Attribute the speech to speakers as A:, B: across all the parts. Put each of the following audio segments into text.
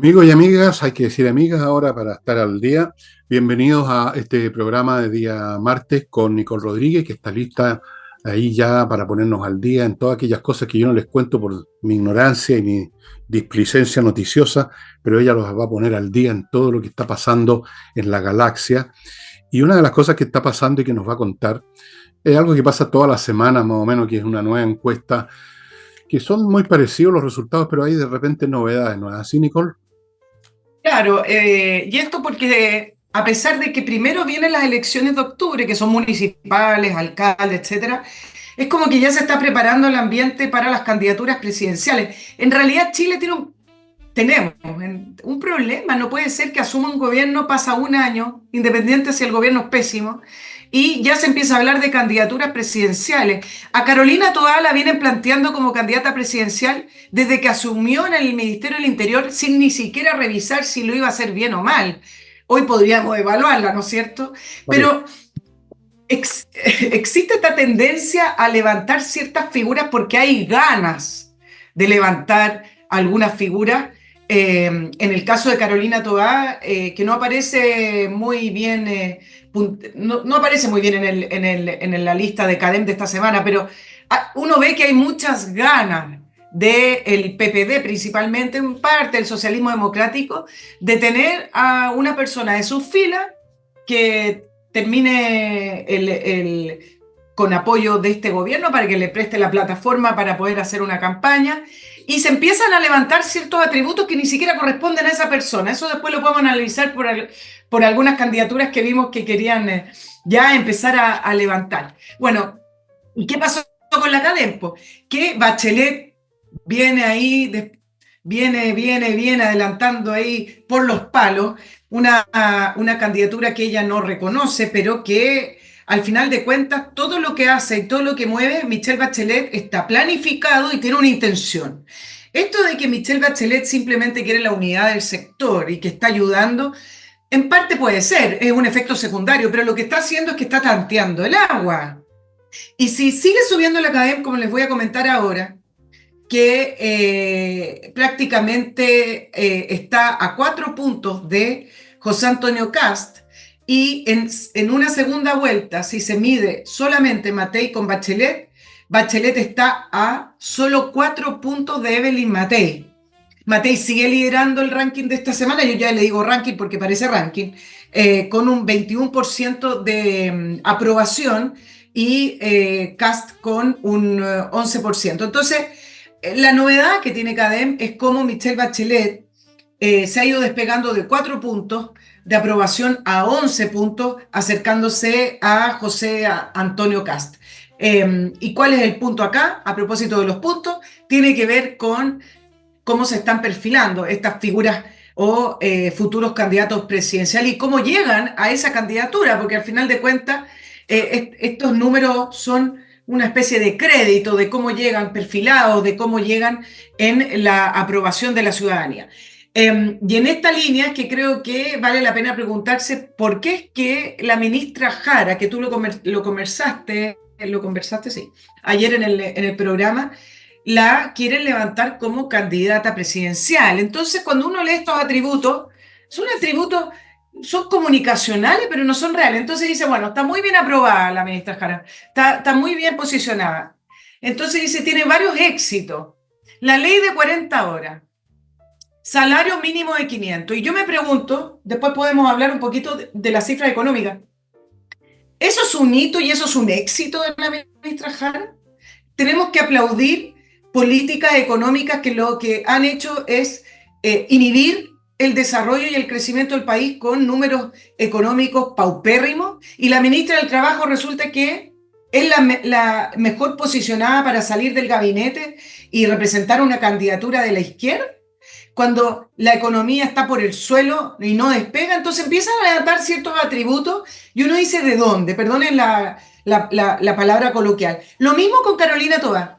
A: Amigos y amigas, hay que decir amigas ahora para estar al día. Bienvenidos a este programa de día martes con Nicole Rodríguez, que está lista ahí ya para ponernos al día en todas aquellas cosas que yo no les cuento por mi ignorancia y mi displicencia noticiosa, pero ella los va a poner al día en todo lo que está pasando en la galaxia. Y una de las cosas que está pasando y que nos va a contar es algo que pasa todas las semanas más o menos, que es una nueva encuesta, que son muy parecidos los resultados, pero hay de repente novedades, ¿no es así, Nicole?
B: Claro, y esto porque a pesar de que primero vienen las elecciones de octubre, que son municipales, alcaldes, etcétera, es como que ya se está preparando el ambiente para las candidaturas presidenciales. En realidad Chile tenemos un problema. No puede ser que asuma un gobierno, pasa un año, independiente si el gobierno es pésimo, y ya se empieza a hablar de candidaturas presidenciales. A Carolina Toá la vienen planteando como candidata presidencial desde que asumió en el Ministerio del Interior sin ni siquiera revisar si lo iba a hacer bien o mal. Hoy podríamos evaluarla, ¿no es cierto?
A: Vale.
B: Pero existe esta tendencia a levantar ciertas figuras porque hay ganas de levantar algunas figuras. En el caso de Carolina Toá, que no aparece muy bien, no aparece muy bien en la lista de CADEM de esta semana, pero uno ve que hay muchas ganas del PPD, principalmente en parte del socialismo democrático, de tener a una persona de sus filas que termine con apoyo de este gobierno para que le preste la plataforma para poder hacer una campaña, y se empiezan a levantar ciertos atributos que ni siquiera corresponden a esa persona. Eso después lo podemos analizar por algunas candidaturas que vimos que querían ya empezar a levantar. Bueno, ¿y qué pasó con la Cadempo? Que Bachelet viene ahí, viene adelantando ahí por los palos una candidatura que ella no reconoce, pero que al final de cuentas todo lo que hace y todo lo que mueve Michelle Bachelet está planificado y tiene una intención. Esto de que Michelle Bachelet simplemente quiere la unidad del sector y que está ayudando, en parte puede ser, es un efecto secundario, pero lo que está haciendo es que está tanteando el agua. Y si sigue subiendo la cadena, como les voy a comentar ahora, que prácticamente está a 4 puntos de José Antonio Cast, y en una segunda vuelta, si se mide solamente Matei con Bachelet, Bachelet está a solo 4 puntos de Evelyn Matei. Matei sigue liderando el ranking de esta semana, yo ya le digo ranking porque parece ranking, con un 21% de aprobación, y Cast con un 11%. Entonces, la novedad que tiene CADEM es cómo Michelle Bachelet se ha ido despegando de 4 puntos de aprobación a 11 puntos, acercándose a José Antonio Cast. ¿Y cuál es el punto acá? A propósito de los puntos, tiene que ver con cómo se están perfilando estas figuras o futuros candidatos presidenciales y cómo llegan a esa candidatura, porque al final de cuentas estos números son una especie de crédito de cómo llegan perfilados, de cómo llegan en la aprobación de la ciudadanía. Y en esta línea es que creo que vale la pena preguntarse por qué es que la ministra Jara, que tú lo conversaste, sí, ayer en el programa, la quieren levantar como candidata presidencial. Entonces, cuando uno lee estos atributos son comunicacionales, pero no son reales. Entonces dice, bueno, está muy bien aprobada la ministra Jara, está muy bien posicionada. Entonces dice, tiene varios éxitos. La ley de 40 horas, salario mínimo de 500. Y yo me pregunto, después podemos hablar un poquito de la cifra económica. ¿Eso es un hito y eso es un éxito de la ministra Jara? Tenemos que aplaudir políticas económicas que lo que han hecho es inhibir el desarrollo y el crecimiento del país con números económicos paupérrimos, y la ministra del Trabajo resulta que es la mejor posicionada para salir del gabinete y representar una candidatura de la izquierda, cuando la economía está por el suelo y no despega. Entonces empiezan a dar ciertos atributos y uno dice, ¿de dónde? Perdonen la palabra coloquial. Lo mismo con Carolina Toá.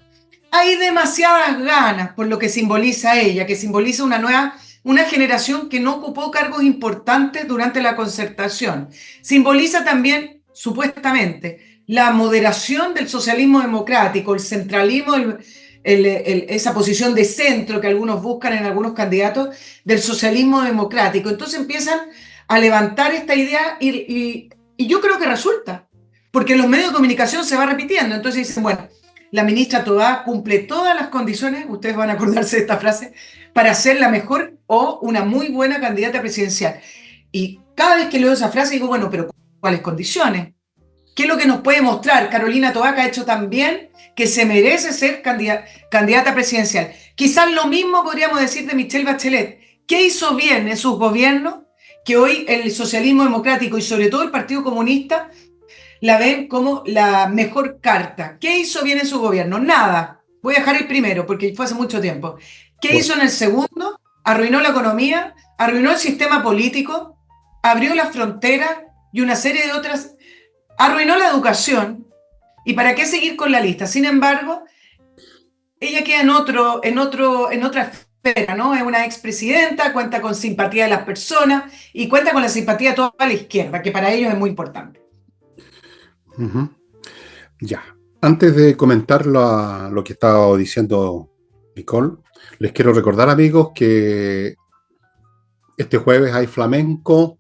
B: Hay demasiadas ganas por lo que simboliza ella, que simboliza una generación que no ocupó cargos importantes durante la concertación. Simboliza también, supuestamente, la moderación del socialismo democrático, el centralismo esa posición de centro que algunos buscan en algunos candidatos del socialismo democrático. Entonces empiezan a levantar esta idea y yo creo que resulta, porque en los medios de comunicación se va repitiendo. Entonces dicen, bueno, la ministra Tobá cumple todas las condiciones, ustedes van a acordarse de esta frase, para ser la mejor o una muy buena candidata presidencial. Y cada vez que leo esa frase digo, bueno, pero ¿cuáles condiciones? ¿Qué es lo que nos puede mostrar Carolina Tobá, que ha hecho tan bien, que se merece ser candidata presidencial? Quizás lo mismo podríamos decir de Michelle Bachelet. ¿Qué hizo bien en sus gobiernos que hoy el socialismo democrático y sobre todo el Partido Comunista la ven como la mejor carta? ¿Qué hizo bien en su gobierno? Nada. Voy a dejar el primero porque fue hace mucho tiempo. ¿Qué hizo en el segundo? Arruinó la economía, arruinó el sistema político, abrió las fronteras y una serie de otras. Arruinó la educación. ¿Y para qué seguir con la lista? Sin embargo, ella queda en otra esfera, ¿no? Es una expresidenta, cuenta con simpatía de las personas y cuenta con la simpatía de toda la izquierda, que para ellos es muy importante.
A: Uh-huh. Ya. Antes de comentar lo que estaba diciendo Nicole, les quiero recordar, amigos, que este jueves hay flamenco.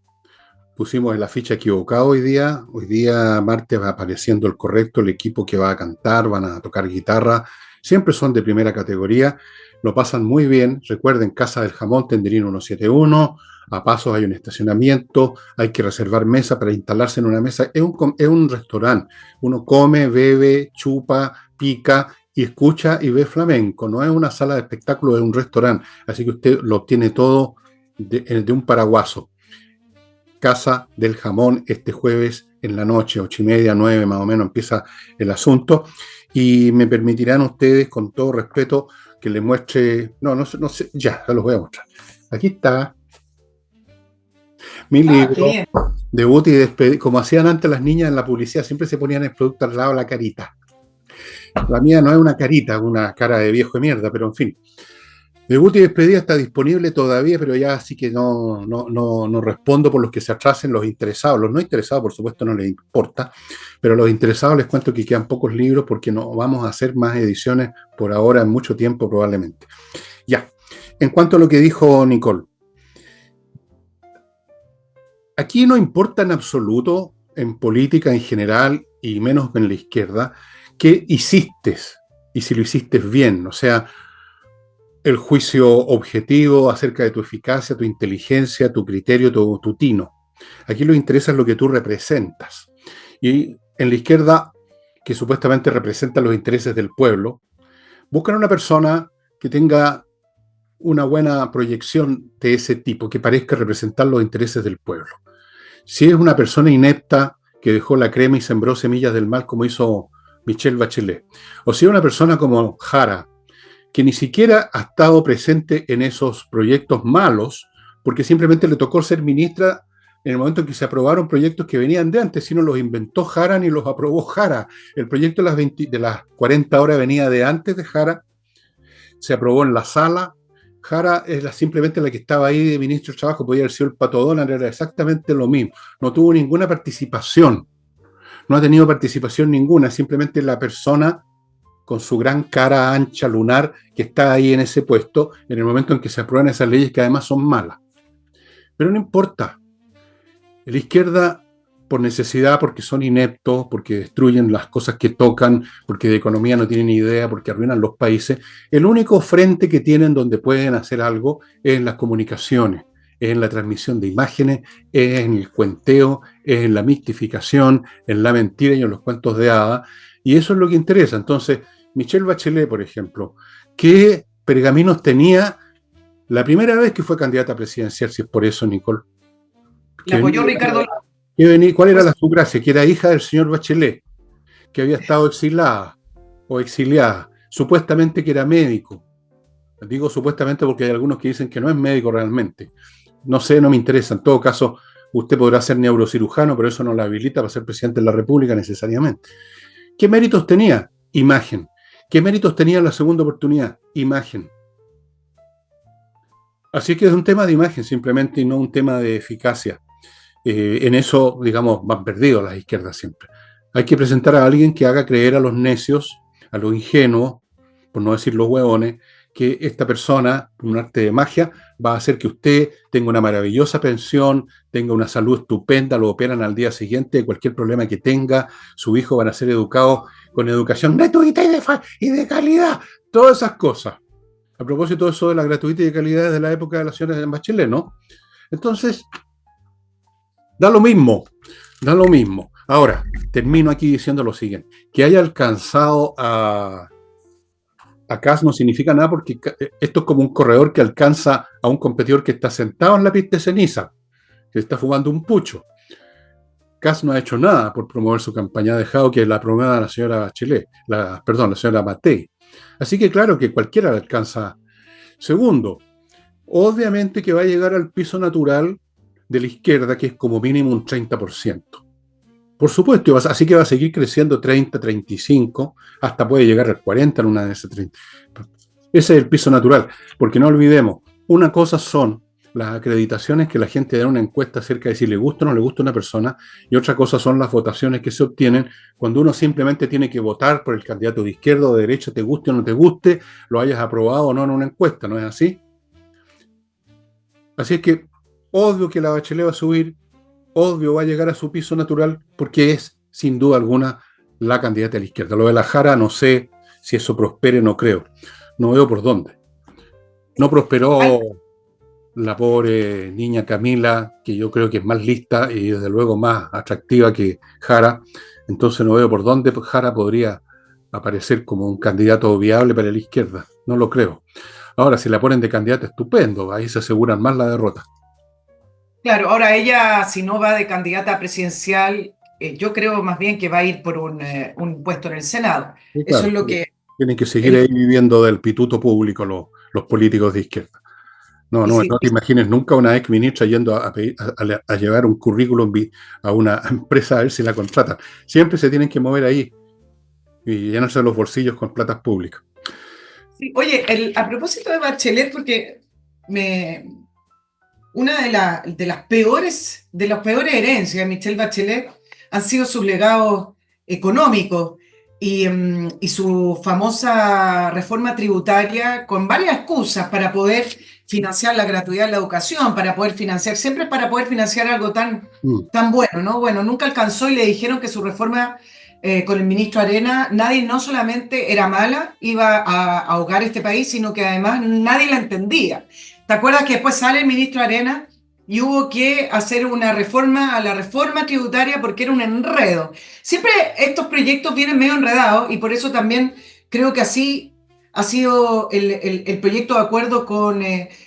A: Pusimos en la ficha equivocado hoy día. Hoy día, martes, va apareciendo el correcto, el equipo que va a cantar, van a tocar guitarra. Siempre son de primera categoría. Lo pasan muy bien. Recuerden, Casa del Jamón, Tenderino 171. A pasos hay un estacionamiento. Hay que reservar mesa para instalarse en una mesa. Es un restaurante. Uno come, bebe, chupa, pica y escucha y ve flamenco. No es una sala de espectáculo, es un restaurante. Así que usted lo obtiene todo de un paraguaso. Casa del Jamón, este jueves en la noche, 8:30, 9 más o menos empieza el asunto, y me permitirán ustedes, con todo respeto, que les muestre, no sé, ya los voy a mostrar. Aquí está mi libro, Debut y Despedida, como hacían antes las niñas en la publicidad, siempre se ponían el producto al lado de la carita. La mía no es una carita, una cara de viejo de mierda, pero en fin. Debut y Despedida está disponible todavía, pero ya así que no respondo por los que se atrasen, los interesados. Los no interesados, por supuesto, no les importa, pero a los interesados les cuento que quedan pocos libros porque no vamos a hacer más ediciones por ahora en mucho tiempo probablemente. Ya, en cuanto a lo que dijo Nicole, aquí no importa en absoluto, en política en general y menos en la izquierda, qué hiciste y si lo hiciste bien, o sea, el juicio objetivo acerca de tu eficacia, tu inteligencia, tu criterio, tu tino. Aquí lo que interesa es lo que tú representas. Y en la izquierda, que supuestamente representa los intereses del pueblo, buscan una persona que tenga una buena proyección de ese tipo, que parezca representar los intereses del pueblo. Si es una persona inepta que dejó la crema y sembró semillas del mal como hizo Michelle Bachelet, o si es una persona como Jara, que ni siquiera ha estado presente en esos proyectos malos, porque simplemente le tocó ser ministra en el momento en que se aprobaron proyectos que venían de antes, sino los inventó Jara ni los aprobó Jara. El proyecto de las 40 horas venía de antes de Jara, se aprobó en la sala. Jara es simplemente la que estaba ahí de ministro de Trabajo, podía haber sido el Pato Donald, era exactamente lo mismo. No tuvo ninguna participación, no ha tenido participación ninguna, simplemente la persona con su gran cara ancha, lunar, que está ahí en ese puesto, en el momento en que se aprueban esas leyes que además son malas. Pero no importa. La izquierda, por necesidad, porque son ineptos, porque destruyen las cosas que tocan, porque de economía no tienen idea, porque arruinan los países, el único frente que tienen donde pueden hacer algo es en las comunicaciones, es en la transmisión de imágenes, es en el cuenteo, es en la mistificación, en la mentira y en los cuentos de hadas, y eso es lo que interesa. Entonces, Michelle Bachelet, por ejemplo, ¿qué pergaminos tenía la primera vez que fue candidata presidencial? Si es por eso, Nicole.
B: La apoyó Ricardo.
A: ¿Cuál era su gracia? Que era hija del señor Bachelet, que había estado exilada o exiliada, supuestamente que era médico. Digo supuestamente porque hay algunos que dicen que no es médico realmente. No sé, no me interesa. En todo caso, usted podrá ser neurocirujano, pero eso no la habilita para ser presidente de la República necesariamente. ¿Qué méritos tenía? Imagen. ¿Qué méritos tenía la segunda oportunidad? Imagen. Así que es un tema de imagen simplemente y no un tema de eficacia. En eso, digamos, van perdidos las izquierdas siempre. Hay que presentar a alguien que haga creer a los necios, a los ingenuos, por no decir los huevones, que esta persona, con un arte de magia, va a hacer que usted tenga una maravillosa pensión, tenga una salud estupenda, lo operan al día siguiente de cualquier problema que tenga, su hijo van a ser educados con educación gratuita y de calidad, todas esas cosas. A propósito de eso de la gratuita y de calidad de la época de la señora Bachelet, ¿no? Entonces, da lo mismo, da lo mismo. Ahora, termino aquí diciendo lo siguiente, que haya alcanzado a Kass no significa nada porque esto es como un corredor que alcanza a un competidor que está sentado en la pista de ceniza, que está fumando un pucho. Kass no ha hecho nada por promover su campaña, ha dejado que la promueva la señora Bachelet, la señora Matei. Así que claro que cualquiera alcanza. Segundo, obviamente que va a llegar al piso natural de la izquierda, que es como mínimo un 30%. Por supuesto, así que va a seguir creciendo 30, 35, hasta puede llegar al 40 en una de esas 30. Ese es el piso natural, porque no olvidemos, una cosa son las acreditaciones que la gente da en una encuesta acerca de si le gusta o no le gusta a una persona, y otra cosa son las votaciones que se obtienen cuando uno simplemente tiene que votar por el candidato de izquierda o de derecha, te guste o no te guste, lo hayas aprobado o no en una encuesta, ¿no es así? Así es que obvio que la Bachelet va a subir, obvio va a llegar a su piso natural porque es, sin duda alguna, la candidata de la izquierda. Lo de la Jara no sé si eso prospere, no creo. No veo por dónde. No prosperó la pobre niña Camila, que yo creo que es más lista y desde luego más atractiva que Jara. Entonces no veo por dónde Jara podría aparecer como un candidato viable para la izquierda. No lo creo. Ahora, si la ponen de candidata, estupendo. Ahí se aseguran más la derrota.
B: Claro, ahora ella, si no va de candidata presidencial, yo creo más bien que va a ir por un puesto en el Senado.
A: Y
B: Eso
A: claro,
B: es lo que
A: tienen que seguir
B: el,
A: ahí viviendo del pituto público los políticos de izquierda. No,
B: y
A: no,
B: si-
A: no te imagines nunca una ex ministra yendo a llevar un currículum a una empresa a ver si la contratan. Siempre se tienen que mover ahí y llenarse los bolsillos con platas públicas.
B: sí, oye, a propósito de Bachelet, porque me, una de las peores herencias de Michelle Bachelet han sido sus legados económicos y su famosa reforma tributaria con varias excusas para poder financiar la gratuidad de la educación, para poder financiar, siempre para poder financiar algo
A: Mm.
B: tan bueno, ¿no? Bueno, nunca alcanzó y le dijeron que su reforma con el ministro Arena, nadie no solamente era mala, iba a ahogar este país, sino que además nadie la entendía. ¿Te acuerdas que después sale el ministro Arena y hubo que hacer una reforma a la reforma tributaria porque era un enredo? Siempre estos proyectos vienen medio enredados y por eso también creo que así ha sido el proyecto de acuerdo con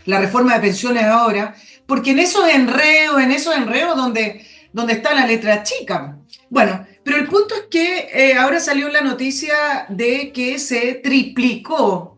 B: la reforma de pensiones ahora, porque en esos enredos donde está la letra chica. Bueno, pero el punto es que ahora salió la noticia de que se triplicó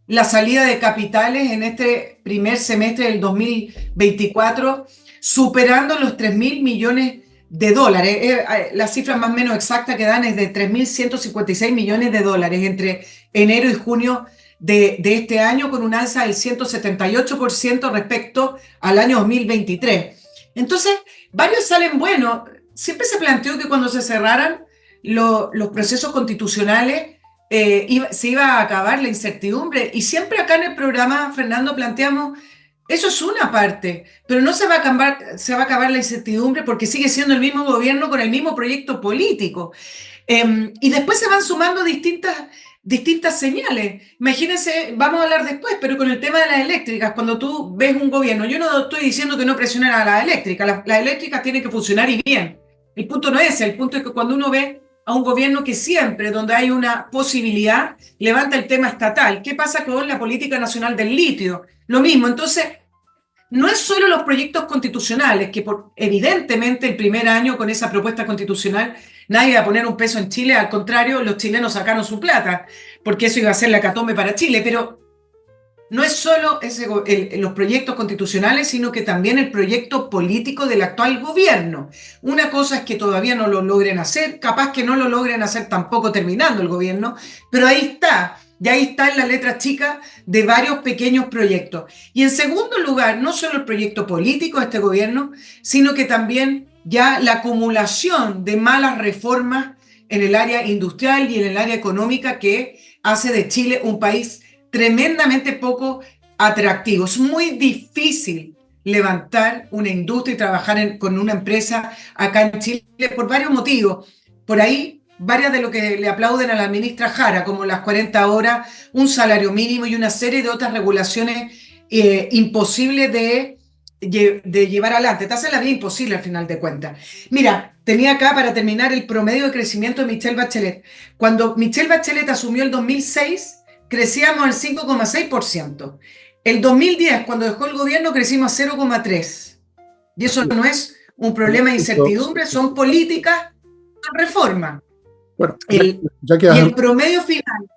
B: la salida de capitales en este primer semestre del 2024, superando los 3.000 millones de dólares. La cifra más o menos exacta que dan es de 3.156 millones de dólares entre enero y junio de este año, con un alza del 178% respecto al año 2023. Entonces, varios salen buenos. Siempre se planteó que cuando se cerraran los procesos constitucionales, se iba a acabar la incertidumbre. Y siempre acá en el programa, Fernando, planteamos, eso es una parte, pero no se va a acabar la incertidumbre porque sigue siendo el mismo gobierno con el mismo proyecto político. Y después se van sumando distintas señales. Imagínense, vamos a hablar después, pero con el tema de las eléctricas, cuando tú ves un gobierno, yo no estoy diciendo que no presionen a las eléctricas, las eléctricas tienen que funcionar y bien. El punto no es ese, el punto es que cuando uno ve a un gobierno que siempre, donde hay una posibilidad, levanta el tema estatal. ¿Qué pasa con la política nacional del litio? Lo mismo. Entonces, no es solo los proyectos constitucionales, que evidentemente el primer año con esa propuesta constitucional nadie iba a poner un peso en Chile, al contrario, los chilenos sacaron su plata, porque eso iba a ser la hecatombe para Chile, pero no es solo los proyectos constitucionales, sino que también el proyecto político del actual gobierno. Una cosa es que todavía no lo logren hacer, capaz que no lo logren hacer tampoco terminando el gobierno, pero ahí está. Y ahí está en la letra chica de varios pequeños proyectos. Y en segundo lugar, no solo el proyecto político de este gobierno, sino que también ya la acumulación de malas reformas en el área industrial y en el área económica que hace de Chile un país tremendamente poco atractivo. Es muy difícil levantar una industria y trabajar con una empresa acá en Chile por varios motivos. Por ahí, varias de lo que le aplauden a la ministra Jara, como las 40 horas, un salario mínimo y una serie de otras regulaciones imposibles de llevar adelante. Te hace la vida imposible al final de cuentas. Mira, tenía acá para terminar el promedio de crecimiento de Michelle Bachelet. Cuando Michelle Bachelet asumió el 2006, crecíamos al 5,6%. El 2010, cuando dejó el gobierno, crecimos a 0,3%. Y eso no es un problema de incertidumbre, son políticas de reforma.
A: Bueno,
B: y el promedio final.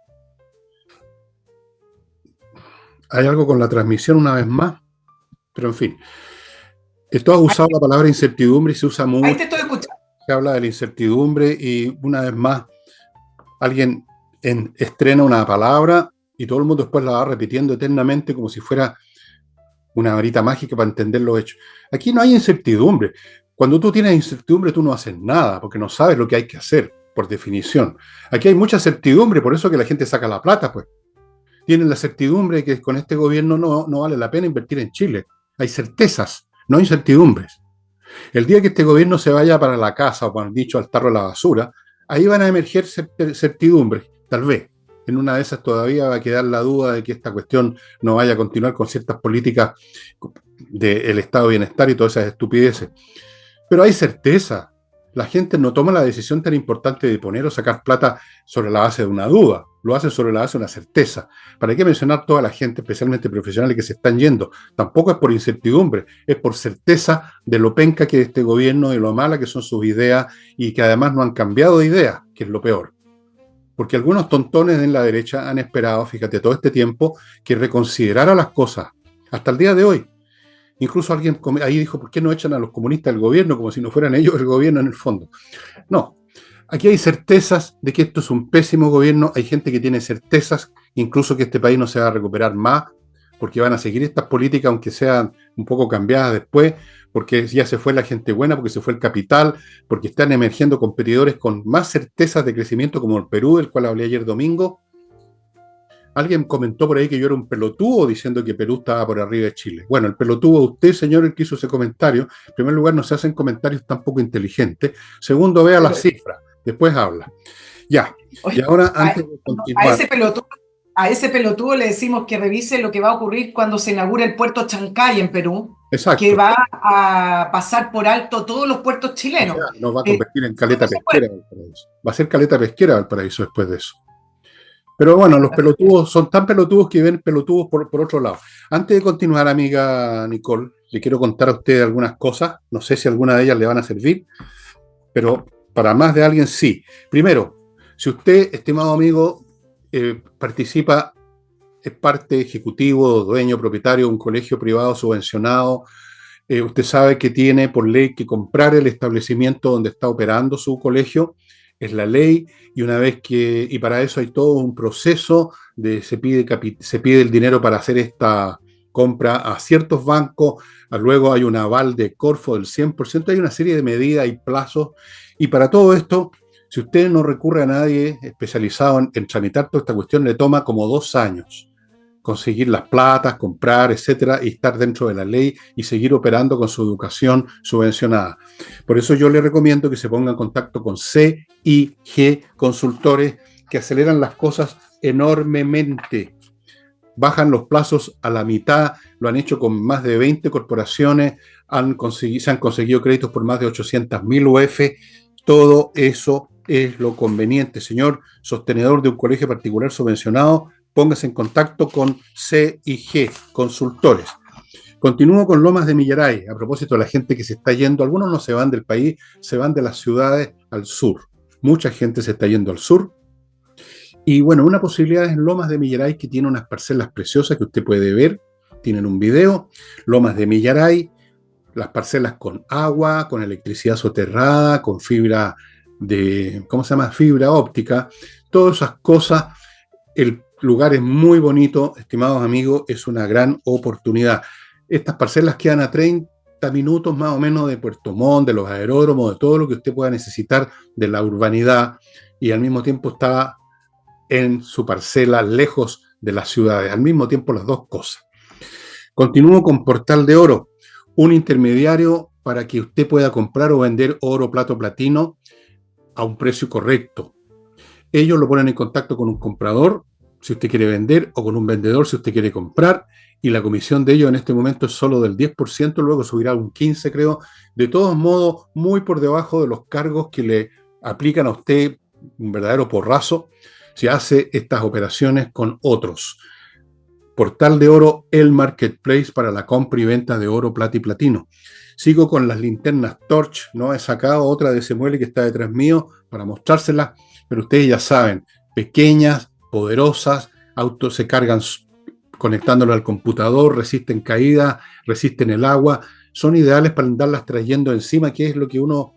A: Hay algo con la transmisión una vez más, pero en fin. Tú has usado la palabra incertidumbre y se usa mucho.
B: Ahí te estoy escuchando.
A: Se habla de la incertidumbre y una vez más alguien estrena una palabra y todo el mundo después la va repitiendo eternamente como si fuera una varita mágica para entender los hechos. Aquí no hay incertidumbre. Cuando tú tienes incertidumbre, tú no haces nada, porque no sabes lo que hay que hacer, por definición. Aquí hay mucha certidumbre, por eso que la gente saca la plata, pues. Tienen la certidumbre de que con este gobierno no vale la pena invertir en Chile. Hay certezas, no incertidumbres. El día que este gobierno se vaya para la casa, o por dicho, al tarro de la basura, ahí van a emerger certidumbres, tal vez. En una de esas todavía va a quedar la duda de que esta cuestión no vaya a continuar con ciertas políticas del estado de bienestar y todas esas estupideces. Pero hay certeza. La gente no toma la decisión tan importante de poner o sacar plata sobre la base de una duda, lo hace sobre la base de una certeza. ¿Para qué mencionar toda la gente, especialmente profesionales, que se están yendo? Tampoco es por incertidumbre, es por certeza de lo penca que es este gobierno y lo mala que son sus ideas y que además no han cambiado de idea, que es lo peor. Porque algunos tontones en la derecha han esperado, fíjate, todo este tiempo, que reconsiderara las cosas, hasta el día de hoy. Incluso alguien ahí dijo, ¿por qué no echan a los comunistas del gobierno como si no fueran ellos el gobierno en el fondo? No, aquí hay certezas de que esto es un pésimo gobierno, hay gente que tiene certezas, incluso que este país no se va a recuperar más, porque van a seguir estas políticas, aunque sean un poco cambiadas después, porque ya se fue la gente buena, porque se fue el capital, porque están emergiendo competidores con más certezas de crecimiento como el Perú, del cual hablé ayer domingo. Alguien comentó por ahí que yo era un pelotudo diciendo que Perú estaba por arriba de Chile. Bueno, el pelotudo usted, señor, el que hizo ese comentario. En primer lugar, no se hacen comentarios tan poco inteligentes. Segundo, vea las cifras. Después habla. Ya. Y ahora, antes de continuar...
B: A ese pelotudo le decimos que revise lo que va a ocurrir cuando se inaugure el puerto Chancay en Perú.
A: Exacto.
B: Que va a pasar por alto todos los puertos chilenos.
A: O sea, nos va a convertir en caleta pesquera Valparaíso. Va a ser caleta pesquera Valparaíso después de eso. Pero bueno, los pelotudos son tan pelotudos que ven pelotudos por otro lado. Antes de continuar, amiga Nicole, le quiero contar a usted algunas cosas. No sé si alguna de ellas le van a servir, pero para más de alguien sí. Primero, si usted, estimado amigo, participa, es parte ejecutivo, dueño, propietario de un colegio privado subvencionado, usted sabe que tiene por ley que comprar el establecimiento donde está operando su colegio. Es la ley, y una vez que, y para eso hay todo un proceso, se pide el dinero para hacer esta compra a ciertos bancos, luego hay un aval de Corfo del 100%, hay una serie de medidas y plazos, y para todo esto, si usted no recurre a nadie especializado en tramitar toda esta cuestión, le toma como 2 años conseguir las platas, comprar, etcétera, y estar dentro de la ley y seguir operando con su educación subvencionada. Por eso yo le recomiendo que se ponga en contacto con CIG Consultores, que aceleran las cosas enormemente. Bajan los plazos a la mitad, lo han hecho con más de 20 corporaciones, se han conseguido créditos por más de 800.000 UF. Todo eso es lo conveniente. Señor sostenedor de un colegio particular subvencionado, póngase en contacto con CIG Consultores. Continúo con Lomas de Millaray, a propósito de la gente que se está yendo. Algunos no se van del país, se van de las ciudades al sur. Mucha gente se está yendo al sur. Y bueno, una posibilidad es Lomas de Millaray, que tiene unas parcelas preciosas que usted puede ver. Tienen un video. Lomas de Millaray, las parcelas con agua, con electricidad soterrada, con fibra de, ¿cómo se llama? Fibra óptica. Todas esas cosas. El lugar es muy bonito, estimados amigos, es una gran oportunidad. Estas parcelas quedan a 30 minutos más o menos de Puerto Montt, de los aeródromos, de todo lo que usted pueda necesitar de la urbanidad. y al mismo tiempo estaba en su parcela lejos de las ciudades. Al mismo tiempo las dos cosas. Continúo con Portal de Oro, un intermediario para que usted pueda comprar o vender oro, plato, platino a un precio correcto. Ellos lo ponen en contacto con un comprador si usted quiere vender o con un vendedor si usted quiere comprar, y la comisión de ellos en este momento es solo del 10%, luego subirá a un 15%, creo. De todos modos, muy por debajo de los cargos que le aplican a usted, un verdadero porrazo, si hace estas operaciones con otros. Portal de Oro, el marketplace para la compra y venta de oro, plata y platino. Sigo con las linternas Torch, no he sacado otra de ese mueble que está detrás mío para mostrárselas, pero ustedes ya saben, pequeñas, poderosas, autos se cargan conectándolo al computador, resisten caída, resisten el agua, son ideales para andarlas trayendo encima, que es lo que uno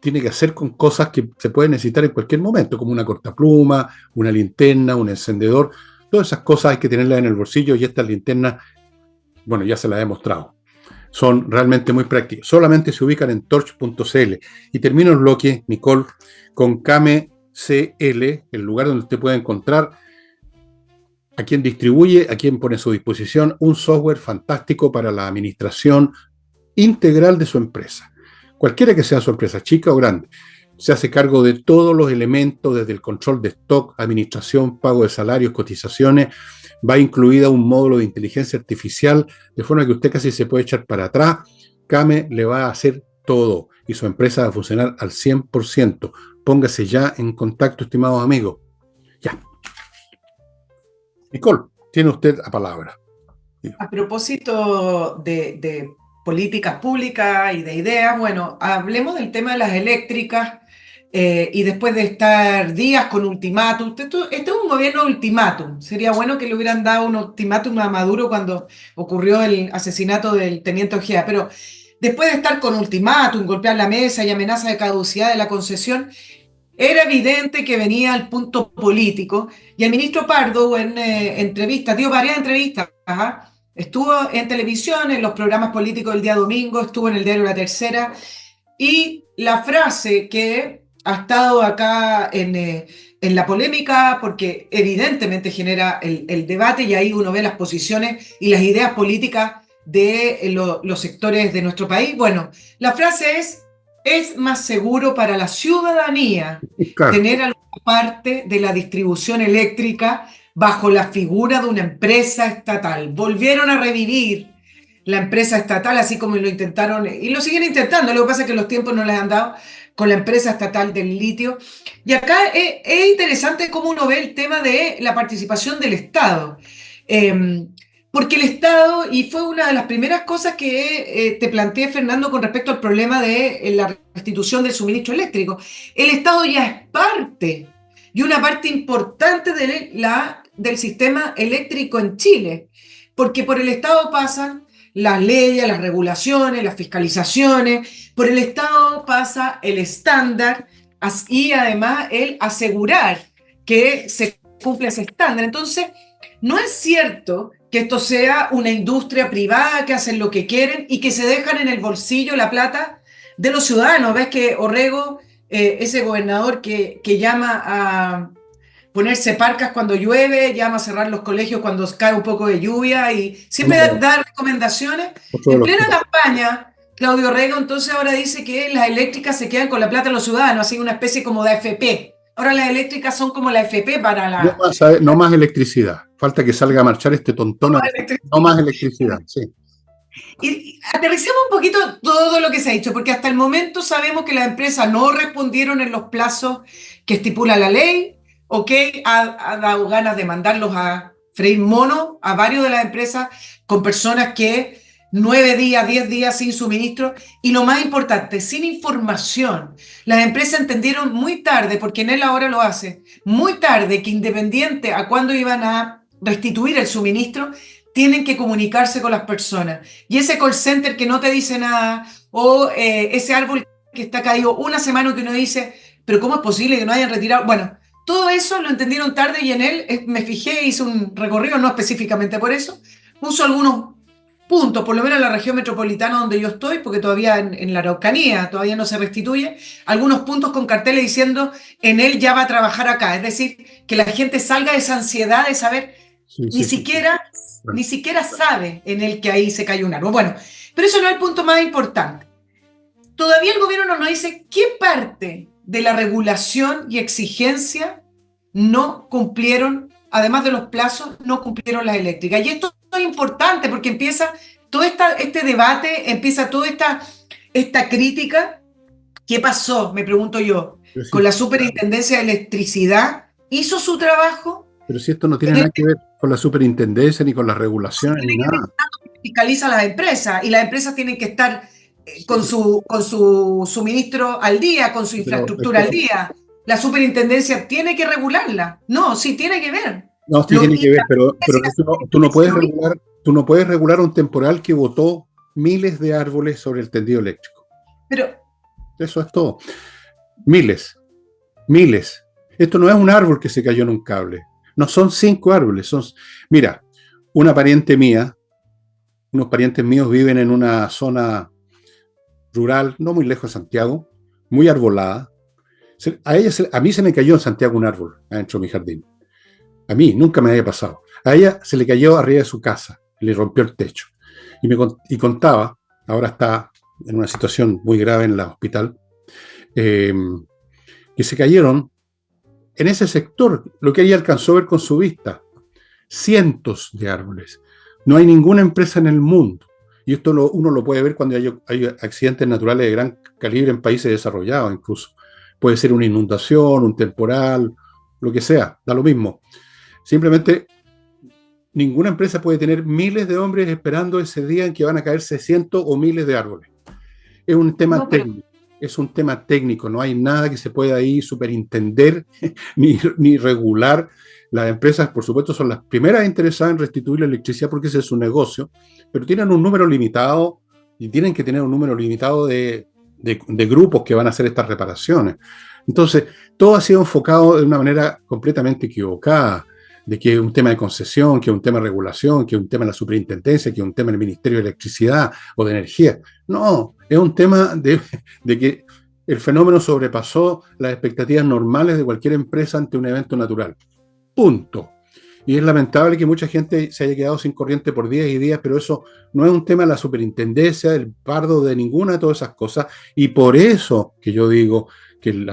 A: tiene que hacer con cosas que se pueden necesitar en cualquier momento, como una cortapluma, una linterna, un encendedor. Todas esas cosas hay que tenerlas en el bolsillo, y estas linternas, bueno, ya se las he mostrado. Son realmente muy prácticas. Solamente se ubican en torch.cl. Y termino el bloque, Nicole, con Kame CL, el lugar donde usted puede encontrar a quien distribuye, a quien pone a su disposición un software fantástico para la administración integral de su empresa. Cualquiera que sea su empresa, chica o grande, se hace cargo de todos los elementos, desde el control de stock, administración, pago de salarios, cotizaciones. Va incluida un módulo de inteligencia artificial, de forma que usted casi se puede echar para atrás. Kame le va a hacer todo y su empresa va a funcionar al 100%. Póngase ya en contacto, estimados amigos. Ya. Nicole, tiene usted la palabra.
B: A propósito de políticas públicas y de ideas, bueno, hablemos del tema de las eléctricas, y después de estar días con ultimátum. Este es un gobierno ultimátum. Sería bueno que le hubieran dado un ultimátum a Maduro cuando ocurrió el asesinato del teniente Ojeda, pero después de estar con ultimátum, golpear la mesa y amenaza de caducidad de la concesión, era evidente que venía al punto político, y el ministro Pardo en entrevistas, dio varias entrevistas, estuvo en televisión, en los programas políticos del día domingo, estuvo en el diario La Tercera, y la frase que ha estado acá en la polémica, porque evidentemente genera el debate, y ahí uno ve las posiciones y las ideas políticas de los sectores de nuestro país. Bueno, la frase es más seguro para la ciudadanía
A: Claro.
B: tener alguna parte de la distribución eléctrica bajo la figura de una empresa estatal. Volvieron a revivir la empresa estatal, así como lo intentaron, y lo siguen intentando. Lo que pasa es que los tiempos no les han dado con la empresa estatal del litio. Y acá es interesante cómo uno ve el tema de la participación del Estado. Porque el Estado, y fue una de las primeras cosas que te planteé, Fernando, con respecto al problema de la restitución del suministro eléctrico, el Estado ya es parte, y una parte importante del sistema eléctrico en Chile, porque por el Estado pasan las leyes, las regulaciones, las fiscalizaciones, por el Estado pasa el estándar y además el asegurar que se cumple ese estándar. Entonces, no es cierto que esto sea una industria privada que hacen lo que quieren y que se dejan en el bolsillo la plata de los ciudadanos. Ves que Orrego, ese gobernador que llama a ponerse parcas cuando llueve, llama a cerrar los colegios cuando cae un poco de lluvia, y siempre da recomendaciones. En plena campaña, Claudio Orrego entonces ahora dice que las eléctricas se quedan con la plata de los ciudadanos, así una especie como de AFP. Ahora las eléctricas son como la AFP para la...
A: No más electricidad. Falta que salga a marchar este tontón. No más electricidad, sí.
B: Y aterricemos un poquito todo lo que se ha dicho, porque hasta el momento sabemos que las empresas no respondieron en los plazos que estipula la ley. Ha dado ganas de mandarlos a freír mono a varios de las empresas, con personas que 9 días, 10 días sin suministro, y lo más importante, sin información. Las empresas entendieron muy tarde, porque en él ahora lo hace, muy tarde, que independiente a cuándo iban a restituir el suministro, tienen que comunicarse con las personas. Y ese call center que no te dice nada, o ese árbol que está caído una semana, que uno dice, pero ¿cómo es posible que no hayan retirado? Bueno, todo eso lo entendieron tarde, y en él me fijé, hice un recorrido, no específicamente por eso, puso algunos puntos, por lo menos en la región metropolitana donde yo estoy, porque todavía en la Araucanía todavía no se restituye, algunos puntos con carteles diciendo en él ya va a trabajar acá. Es decir, que la gente salga de esa ansiedad de saber,
A: Sí,
B: ni
A: sí, sí, sí.
B: siquiera,
A: Bueno,
B: ni siquiera sabe en él que ahí se cayó un árbol. Bueno, pero eso no es el punto más importante. Todavía el gobierno no nos dice qué parte de la regulación y exigencia no cumplieron, además de los plazos, no cumplieron las eléctricas. Y esto es importante porque empieza todo este debate, empieza toda esta crítica. ¿Qué pasó? Me pregunto yo,
A: pero
B: con
A: sí,
B: la Superintendencia de Electricidad. ¿Hizo su trabajo?
A: pero si esto no tiene
B: En
A: nada
B: este
A: que ver con la superintendencia, ni con las
B: caso
A: regulaciones, ni
B: tiene que ver
A: nada.
B: con que fiscaliza a las empresas y las empresas tienen que estar
A: Sí,
B: con su suministro al día, con su
A: pero
B: infraestructura al día. La superintendencia tiene que regularla. No, sí tiene que ver.
A: no, sí
B: Lo,
A: tiene
B: y
A: que ver, pero
B: la
A: tú no
B: superintendencia
A: puedes
B: lo mismo.
A: regular, tú no puedes regular un temporal que botó miles de árboles sobre el tendido eléctrico.
B: Pero
A: Eso es todo. Miles, miles. Esto no es un árbol que se cayó en un cable. No son 5 árboles. Mira, una pariente mía, unos parientes míos viven en una zona rural, no muy lejos de Santiago, muy arbolada. A mí se me cayó en Santiago un árbol adentro de mi jardín. A mí nunca me había pasado. A ella se le cayó arriba de su casa, le rompió el techo. Y contaba, ahora está en una situación muy grave en el hospital, eh, que se cayeron en ese sector, lo que ella alcanzó a ver con su vista, cientos de árboles. No hay ninguna empresa en el mundo, y esto uno lo puede ver cuando hay accidentes naturales de gran calibre en países desarrollados incluso. Puede ser una inundación, un temporal, lo que sea, da lo mismo. Simplemente ninguna empresa puede tener miles de hombres esperando ese día en que van a caerse cientos o miles de árboles. Es un tema
B: no, pero
A: técnico, es un tema técnico, no hay nada que se pueda ahí superintender ni regular. Las empresas, por supuesto, son las primeras interesadas en restituir la electricidad porque ese es su negocio, pero tienen un número limitado y tienen que tener un número limitado de grupos que van a hacer estas reparaciones. Entonces, todo ha sido enfocado de una manera completamente equivocada, de que es un tema de concesión, que es un tema de regulación, que es un tema de la superintendencia, que es un tema del Ministerio de Electricidad o de Energía. No, es un tema de que el fenómeno sobrepasó las expectativas normales de cualquier empresa ante un evento natural. Punto. Y es lamentable que mucha gente se haya quedado sin corriente por días y días, pero eso no es un tema de la superintendencia, del pardo, de ninguna de todas esas cosas. Y por eso que yo digo que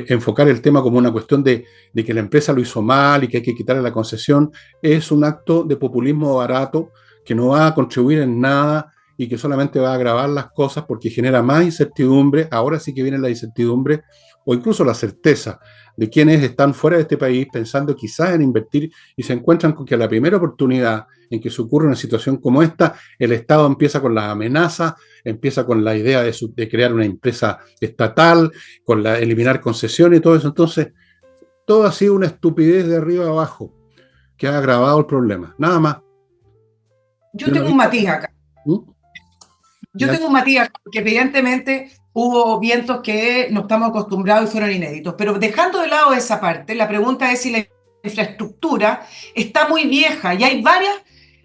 A: enfocar el tema como una cuestión de que la empresa lo hizo mal y que hay que quitarle la concesión es un acto de populismo barato que no va a contribuir en nada y que solamente va a agravar las cosas porque genera más incertidumbre. Ahora sí que viene la incertidumbre o incluso la certeza de quienes están fuera de este país pensando quizás en invertir y se encuentran con que a la primera oportunidad en que se ocurre una situación como esta, el Estado empieza con las amenazas, empieza con la idea de crear una empresa estatal, con eliminar concesiones y todo eso. Entonces, todo ha sido una estupidez de arriba a abajo que ha agravado el problema. Nada más.
B: yo
A: Yo no he
B: tengo un
A: visto.
B: matiz acá.
A: ¿Mm?
B: Yo
A: Ya.
B: tengo un matiz acá, porque evidentemente hubo vientos que no estamos acostumbrados y fueron inéditos. Pero dejando de lado esa parte, la pregunta es si la infraestructura está muy vieja y hay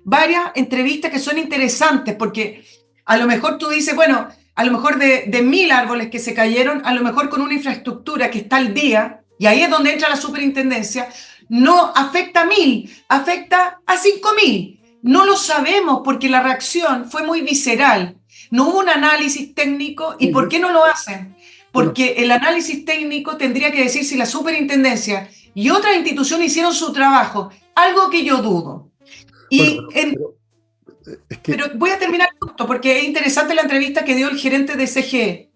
B: varias entrevistas que son interesantes porque a lo mejor tú dices, bueno, a lo mejor de 1.000 árboles que se cayeron, a lo mejor con una infraestructura que está al día, y ahí es donde entra la superintendencia, no afecta a 1.000, afecta a 5.000. No lo sabemos porque la reacción fue muy visceral. No hubo un análisis técnico. ¿Y por qué no lo hacen?
A: Bueno,
B: Porque el análisis técnico tendría que decir si la superintendencia y otras instituciones hicieron su trabajo, algo que yo dudo.
A: bueno,
B: Y
A: es que
B: pero voy a terminar esto porque es interesante la entrevista que dio el gerente de CGE.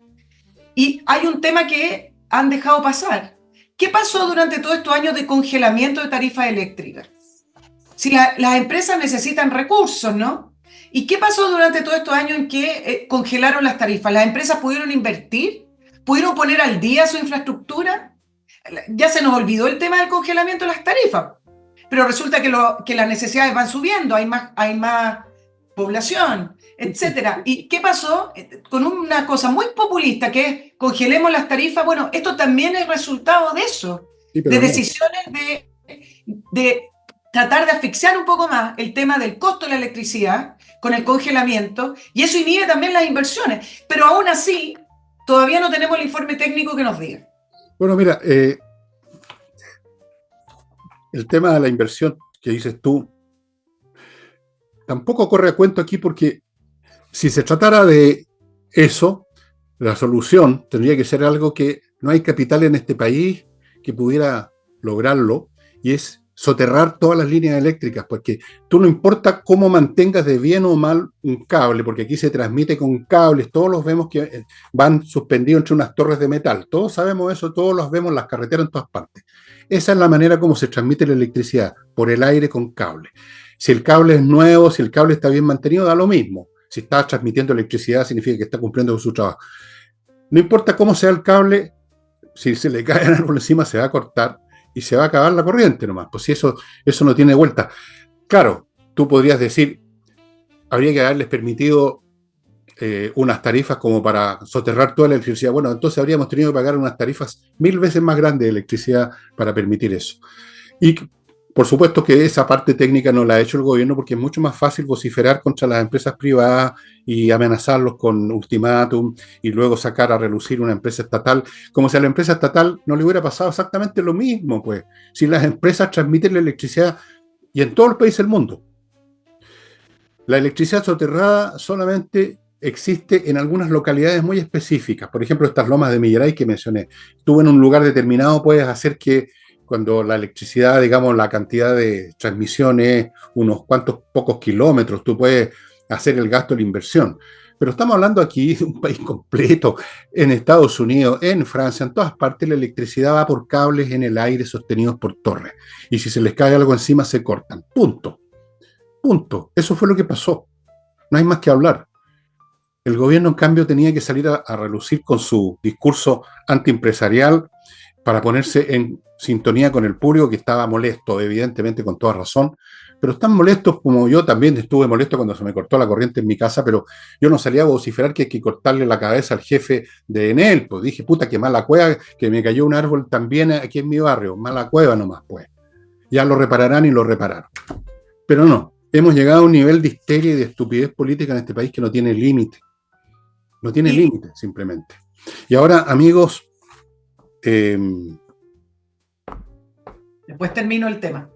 B: Y hay un tema que han dejado pasar. ¿Qué pasó durante todos estos años de congelamiento de tarifas eléctricas? Si las empresas necesitan recursos, ¿no? ¿Y qué pasó durante todos estos años en que congelaron las tarifas? ¿Las empresas pudieron invertir? ¿Pudieron poner al día su infraestructura? Ya se nos olvidó el tema del congelamiento de las tarifas, pero resulta que las necesidades van subiendo, hay más población, etcétera. ¿Y qué pasó? Con una cosa muy populista que es congelemos las tarifas. Bueno, esto también es resultado de eso,
A: sí,
B: de
A: pero no.
B: decisiones de tratar de asfixiar un poco más el tema del costo de la electricidad con el congelamiento, y eso inhibe también las inversiones. Pero aún así, todavía no tenemos el informe técnico que nos diga.
A: Bueno, mira, el tema de la inversión que dices tú tampoco corre a cuento aquí, porque si se tratara de eso, la solución tendría que ser algo que no hay capital en este país que pudiera lograrlo, y es soterrar todas las líneas eléctricas, porque tú no importa cómo mantengas de bien o mal un cable, porque aquí se transmite con cables, todos los vemos que van suspendidos entre unas torres de metal, todos sabemos eso, todos los vemos en las carreteras en todas partes. Esa es la manera como se transmite la electricidad, por el aire con cable. Si el cable es nuevo, si el cable está bien mantenido, da lo mismo. Si está transmitiendo electricidad, significa que está cumpliendo con su trabajo. No importa cómo sea el cable, si se le cae el árbol encima, se va a cortar y se va a acabar la corriente nomás. Pues si eso no tiene vuelta. Claro, tú podrías decir, habría que haberles permitido unas tarifas como para soterrar toda la electricidad. Bueno, entonces habríamos tenido que pagar unas tarifas 1000 veces más grandes de electricidad para permitir eso. Y por supuesto que esa parte técnica no la ha hecho el gobierno, porque es mucho más fácil vociferar contra las empresas privadas y amenazarlos con ultimátum y luego sacar a relucir una empresa estatal, como si a la empresa estatal no le hubiera pasado exactamente lo mismo, pues. Si las empresas transmiten la electricidad, y en todos los países del mundo, la electricidad soterrada solamente existe en algunas localidades muy específicas. Por ejemplo, estas lomas de Millaray que mencioné. Tú en un lugar determinado puedes hacer que cuando la electricidad, digamos, la cantidad de transmisión es unos cuantos pocos kilómetros, tú puedes hacer el gasto de la inversión. Pero estamos hablando aquí de un país completo, en Estados Unidos, en Francia, en todas partes la electricidad va por cables en el aire sostenidos por torres. Y si se les cae algo encima, se cortan. Punto. Punto. Eso fue lo que pasó. No hay más que hablar. El gobierno, en cambio, tenía que salir a relucir con su discurso antiempresarial para ponerse en sintonía con el público, que estaba molesto, evidentemente con toda razón, pero están molestos como yo también estuve molesto cuando se me cortó la corriente en mi casa, pero yo no salía a vociferar que hay que cortarle la cabeza al jefe de Enel, pues dije, puta, qué mala cueva, que me cayó un árbol también aquí en mi barrio, mala cueva nomás, pues. Ya lo repararán y lo repararon. Pero no, hemos llegado a un nivel de histeria y de estupidez política en este país que no tiene límite. No tiene límite, simplemente. Y ahora, amigos,
B: después termino el tema.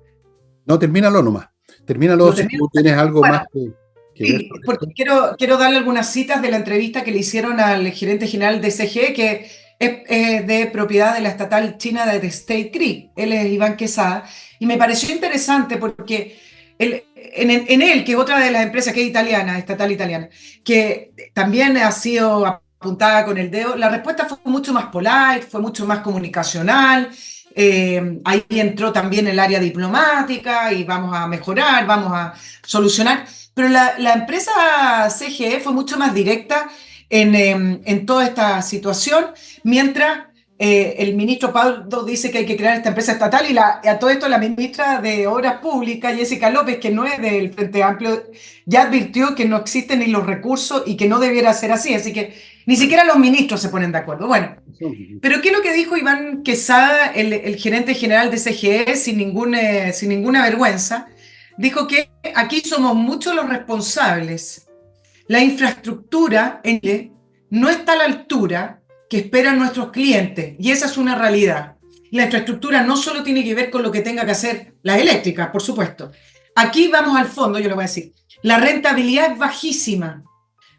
A: No, termínalo nomás. Termínalo si tú tienes algo
B: bueno,
A: más que
B: sí, porque quiero darle algunas citas de la entrevista que le hicieron al gerente general de CGE, que es de propiedad de la estatal china de State Creek. Él es Iván Quesada. Y me pareció interesante porque en él, que es otra de las empresas que es italiana, estatal italiana, que también ha sido apuntada con el dedo, la respuesta fue mucho más polite, fue mucho más comunicacional. Ahí entró también el área diplomática y vamos a mejorar, vamos a solucionar. Pero la empresa CGE fue mucho más directa en toda esta situación, mientras el ministro Pardo dice que hay que crear esta empresa estatal y a todo esto la ministra de Obras Públicas, Jessica López, que no es del Frente Amplio, ya advirtió que no existen ni los recursos y que no debiera ser así. Así que ni siquiera los ministros se ponen de acuerdo. Bueno, pero ¿qué es lo que dijo Iván Quesada, el gerente general de CGE, sin ninguna vergüenza? Dijo que aquí somos muchos los responsables. La infraestructura no está a la altura que esperan nuestros clientes, y esa es una realidad. La infraestructura no solo tiene que ver con lo que tenga que hacer las eléctricas, por supuesto. Aquí vamos al fondo, yo le voy a decir. La rentabilidad es bajísima.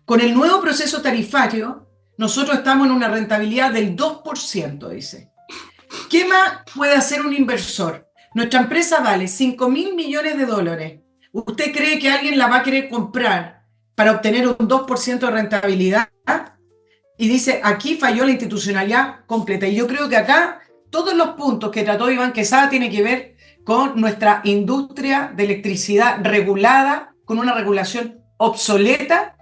B: Con el nuevo proceso tarifario, nosotros estamos en una rentabilidad del 2%, dice. ¿Qué más puede hacer un inversor? Nuestra empresa vale $5.000 millones. ¿Usted cree que alguien la va a querer comprar para obtener un 2% de rentabilidad? Y dice, aquí falló la institucionalidad completa. Y yo creo que acá todos los puntos que trató Iván Quesada tienen que ver con nuestra industria de electricidad regulada, con una regulación obsoleta,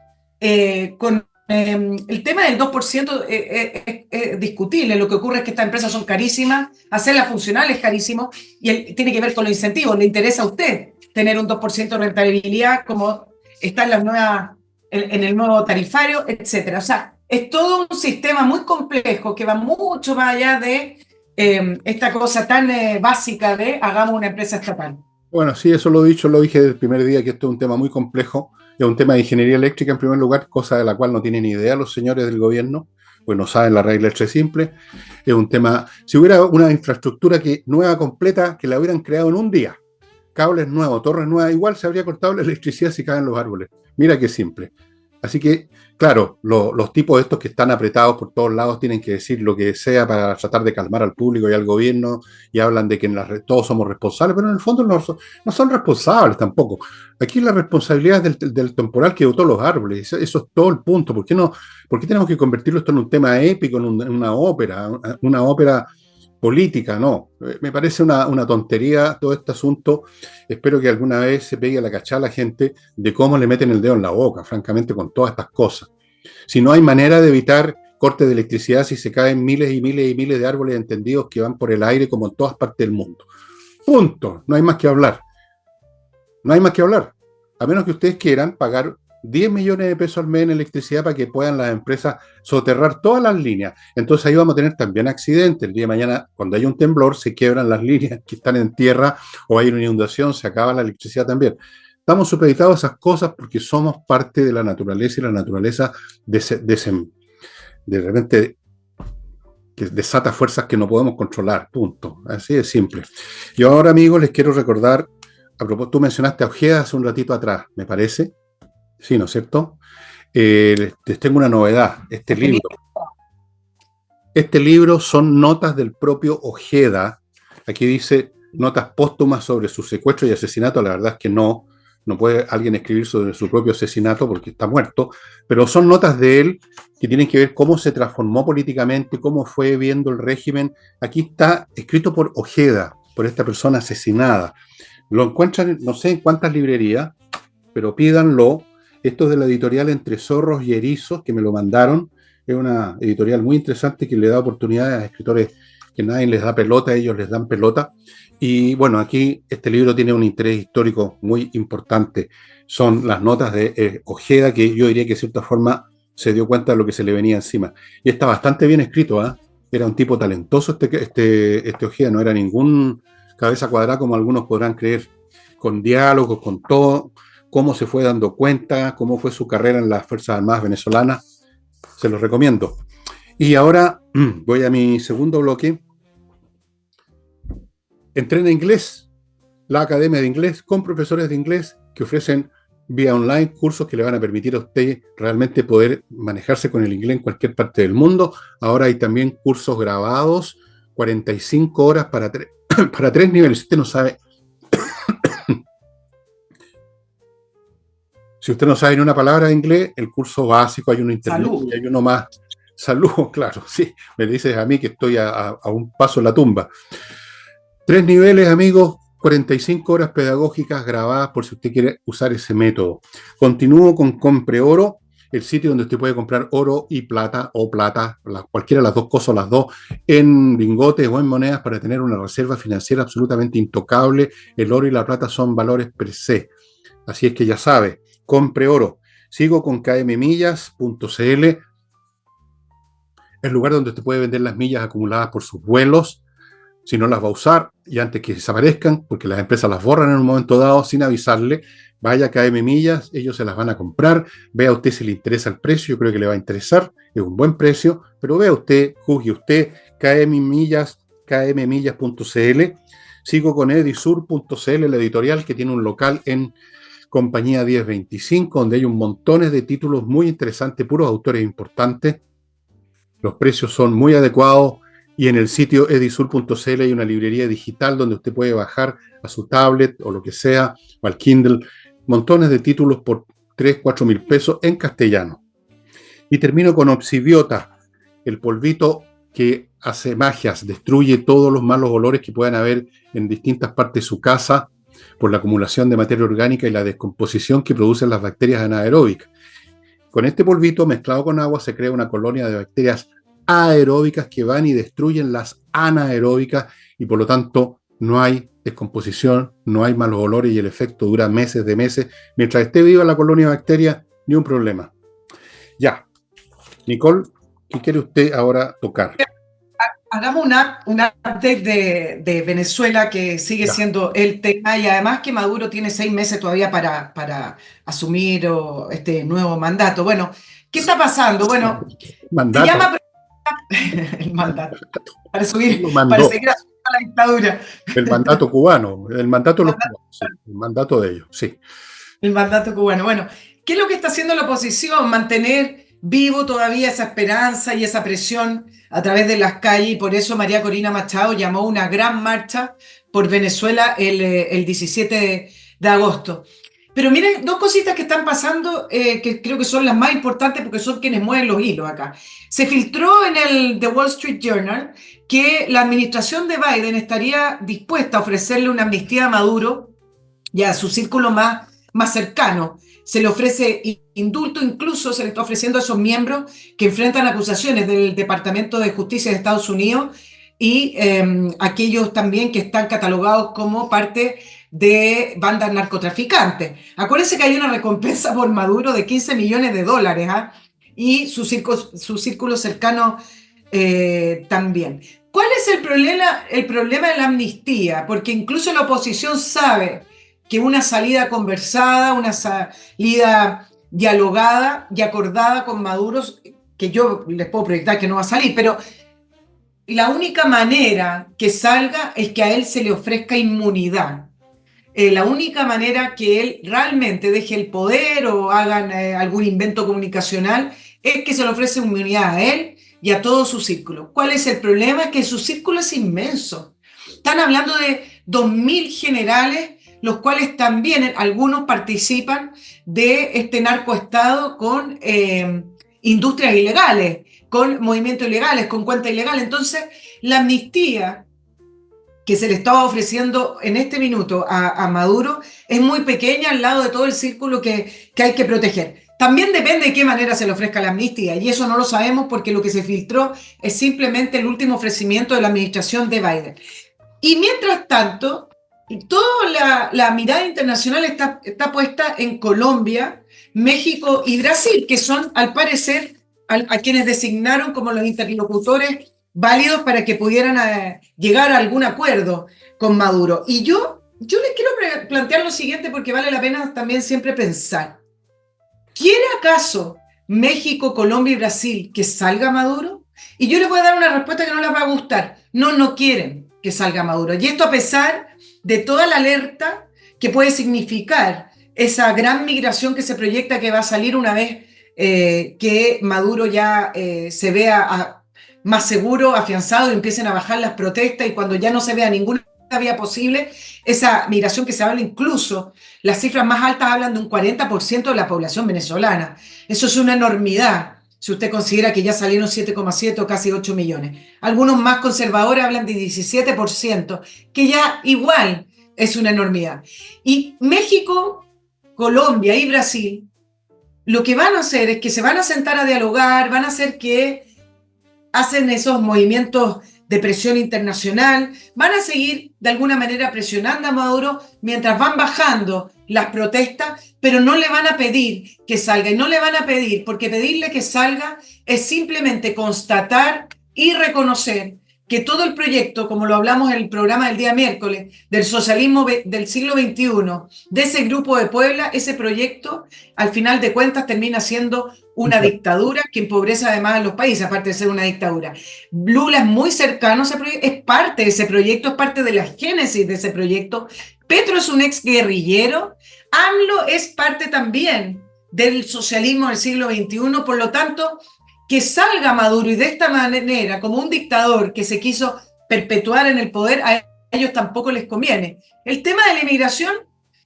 B: con el tema del 2% es discutible. Lo que ocurre es que estas empresas son carísimas, hacerlas funcionar es carísimo, y tiene que ver con los incentivos. ¿Le interesa a usted tener un 2% de rentabilidad como está en el nuevo tarifario, etcétera? O sea, es todo un sistema muy complejo que va mucho más allá de esta cosa tan básica de hagamos una empresa estatal.
A: Bueno, sí, eso lo he dicho, lo dije desde el primer día, que esto es un tema muy complejo, es un tema de ingeniería eléctrica en primer lugar, cosa de la cual no tienen ni idea los señores del gobierno, pues no saben la regla tres simple. Es un tema, si hubiera una infraestructura que nueva, completa, que la hubieran creado en un día, cables nuevos, torres nuevas, igual se habría cortado la electricidad si caen los árboles. Mira qué simple. Así que, claro, los tipos estos que están apretados por todos lados tienen que decir lo que sea para tratar de calmar al público y al gobierno y hablan de que todos somos responsables, pero en el fondo no son responsables tampoco. Aquí la responsabilidad es del temporal que botó los árboles. Eso es todo el punto. ¿Por qué tenemos que convertirlo esto en un tema épico, en una ópera política? No, me parece una tontería todo este asunto. Espero que alguna vez se pegue la cachada a la gente de cómo le meten el dedo en la boca, francamente, con todas estas cosas. Si no hay manera de evitar cortes de electricidad si se caen miles y miles y miles de árboles entendidos que van por el aire como en todas partes del mundo. Punto. No hay más que hablar. No hay más que hablar. A menos que ustedes quieran pagar 10 millones de pesos al mes en electricidad para que puedan las empresas soterrar todas las líneas. Entonces ahí vamos a tener también accidentes. El día de mañana, cuando hay un temblor, se quiebran las líneas que están en tierra o hay una inundación, se acaba la electricidad también. Estamos supeditados a esas cosas porque somos parte de la naturaleza y la naturaleza de repente que desata fuerzas que no podemos controlar, punto. Así de simple. Yo ahora, amigos, les quiero recordar, a propósito, tú mencionaste a Ojeda hace un ratito atrás, me parece. Sí, ¿no es cierto? Les tengo una novedad. Este libro son notas del propio Ojeda. Aquí dice notas póstumas sobre su secuestro y asesinato. La verdad es que no puede alguien escribir sobre su propio asesinato porque está muerto, pero son notas de él que tienen que ver cómo se transformó políticamente, cómo fue viendo el régimen. Aquí está escrito por Ojeda, por esta persona asesinada. Lo encuentran, no sé en cuántas librerías, pero pídanlo. Esto es de la editorial Entre Zorros y Erizos, que me lo mandaron. Es una editorial muy interesante que le da oportunidades a escritores que nadie les da pelota, ellos les dan pelota. Y bueno, aquí este libro tiene un interés histórico muy importante. Son las notas de Ojeda, que yo diría que de cierta forma se dio cuenta de lo que se le venía encima. Y está bastante bien escrito, ¿eh? Era un tipo talentoso este Ojeda, no era ningún cabeza cuadrada como algunos podrán creer, con diálogos, con todo, cómo se fue dando cuenta, cómo fue su carrera en las Fuerzas Armadas venezolanas. Se los recomiendo. Y ahora voy a mi segundo bloque. Entrena inglés, la Academia de Inglés, con profesores de inglés que ofrecen vía online cursos que le van a permitir a usted realmente poder manejarse con el inglés en cualquier parte del mundo. Ahora hay también cursos grabados, 45 horas para, para 3 niveles. Si usted no sabe, si usted no sabe ni una palabra de inglés, el curso básico, hay uno intermedio y hay uno más. Salud, claro, sí. Me dices a mí que estoy a un paso en la tumba. 3 niveles, amigos, 45 horas pedagógicas grabadas por si usted quiere usar ese método. Continúo con Compre Oro, el sitio donde usted puede comprar oro y plata o plata, cualquiera de las dos cosas, las dos, en lingotes o en monedas para tener una reserva financiera absolutamente intocable. El oro y la plata son valores per se. Así es que ya sabe, Compre Oro. Sigo con kmmillas.cl, el lugar donde usted puede vender las millas acumuladas por sus vuelos, si no las va a usar y antes que desaparezcan, porque las empresas las borran en un momento dado sin avisarle. Vaya a KM Millas, ellos se las van a comprar, vea usted si le interesa el precio, yo creo que le va a interesar, es un buen precio, pero vea usted, juzgue usted, kmmillas.cl. Sigo con edisur.cl, la editorial que tiene un local en Compañía 1025, donde hay un montón de títulos muy interesantes, puros autores importantes. Los precios son muy adecuados y en el sitio edisur.cl hay una librería digital donde usted puede bajar a su tablet o lo que sea, o al Kindle, montones de títulos por 3, 4 mil pesos en castellano. Y termino con Opsibiota, el polvito que hace magias, destruye todos los malos olores que puedan haber en distintas partes de su casa por la acumulación de materia orgánica y la descomposición que producen las bacterias anaeróbicas. Con este polvito mezclado con agua se crea una colonia de bacterias aeróbicas que van y destruyen las anaeróbicas y por lo tanto no hay descomposición, no hay malos olores y el efecto dura meses de meses. Mientras esté viva la colonia de bacterias, ni un problema. Ya. Nicole, ¿qué quiere usted ahora tocar?
B: hagamos un update de Venezuela, que sigue
A: Ya,
B: siendo el tema, y además que Maduro tiene 6 meses todavía para asumir este nuevo mandato. Bueno, ¿qué está pasando? Bueno, se
A: mandato,
B: llama el mandato
A: ¿quién lo
B: para
A: mandó?
B: seguir asumiendo la dictadura.
A: El mandato cubano, el mandato de los cubanos, sí, el mandato de ellos, sí.
B: El mandato cubano. Bueno, ¿qué es lo que está haciendo la oposición? Mantener vivo todavía esa esperanza y esa presión a través de las calles, y por eso María Corina Machado llamó una gran marcha por Venezuela el 17 de agosto. Pero miren, dos cositas que están pasando, que creo que son las más importantes porque son quienes mueven los hilos acá. Se filtró en el The Wall Street Journal que la administración de Biden estaría dispuesta a ofrecerle una amnistía a Maduro y a su círculo más cercano. Se le ofrece indulto, incluso se le está ofreciendo a esos miembros que enfrentan acusaciones del Departamento de Justicia de Estados Unidos, y aquellos también que están catalogados como parte de bandas narcotraficantes. Acuérdense que hay una recompensa por Maduro de 15 millones de dólares, ¿ah? Y su círculo cercano también. ¿Cuál es el problema de la amnistía? Porque incluso la oposición sabe que una salida conversada, una salida dialogada y acordada con Maduro, que yo les puedo proyectar que no va a salir, pero la única manera que salga es que a él se le ofrezca inmunidad. La única manera que él realmente deje el poder o hagan algún invento comunicacional es que se le ofrece inmunidad a él y a todo su círculo. ¿Cuál es el problema? Es que su círculo es inmenso. Están hablando de 2.000 generales, los cuales también algunos participan de este narcoestado con industrias ilegales, con movimientos ilegales, con cuentas ilegales. Entonces, la amnistía que se le estaba ofreciendo en este minuto a Maduro es muy pequeña al lado de todo el círculo que hay que proteger. También depende de qué manera se le ofrezca la amnistía, y eso no lo sabemos porque lo que se filtró es simplemente el último ofrecimiento de la administración de Biden. Y mientras tanto, toda la mirada internacional está puesta en Colombia, México y Brasil, que son, al parecer, a quienes designaron como los interlocutores válidos para que pudieran llegar a algún acuerdo con Maduro. Y yo les quiero plantear lo siguiente, porque vale la pena también siempre pensar. ¿Quiere acaso México, Colombia y Brasil que salga Maduro? Y yo les voy a dar una respuesta que no les va a gustar. No, no quieren que salga Maduro. Y esto a pesar de toda la alerta que puede significar esa gran migración que se proyecta que va a salir una vez que Maduro ya se vea más seguro, afianzado, y empiecen a bajar las protestas, y cuando ya no se vea ninguna vía posible, esa migración que se habla, incluso las cifras más altas hablan de un 40% de la población venezolana. Eso es una enormidad, si usted considera que ya salieron 7,7 o casi 8 millones. Algunos más conservadores hablan de 17%, que ya igual es una enormidad. Y México, Colombia y Brasil lo que van a hacer es que se van a sentar a dialogar, van a hacer que hacen esos movimientos de presión internacional, van a seguir de alguna manera presionando a Maduro mientras van bajando las protestas, pero no le van a pedir que salga, y no le van a pedir, porque pedirle que salga es simplemente constatar y reconocer que todo el proyecto, como lo hablamos en el programa del día miércoles, del socialismo del siglo XXI, de ese grupo de Puebla, ese proyecto, al final de cuentas, termina siendo una dictadura que empobrece además a los países, aparte de ser una dictadura. Lula es muy cercano a ese proyecto, es parte de ese proyecto, es parte de la génesis de ese proyecto. Petro es un ex guerrillero, AMLO es parte también del socialismo del siglo XXI, por lo tanto, que salga Maduro y de esta manera, como un dictador que se quiso perpetuar en el poder, a ellos tampoco les conviene. El tema de la inmigración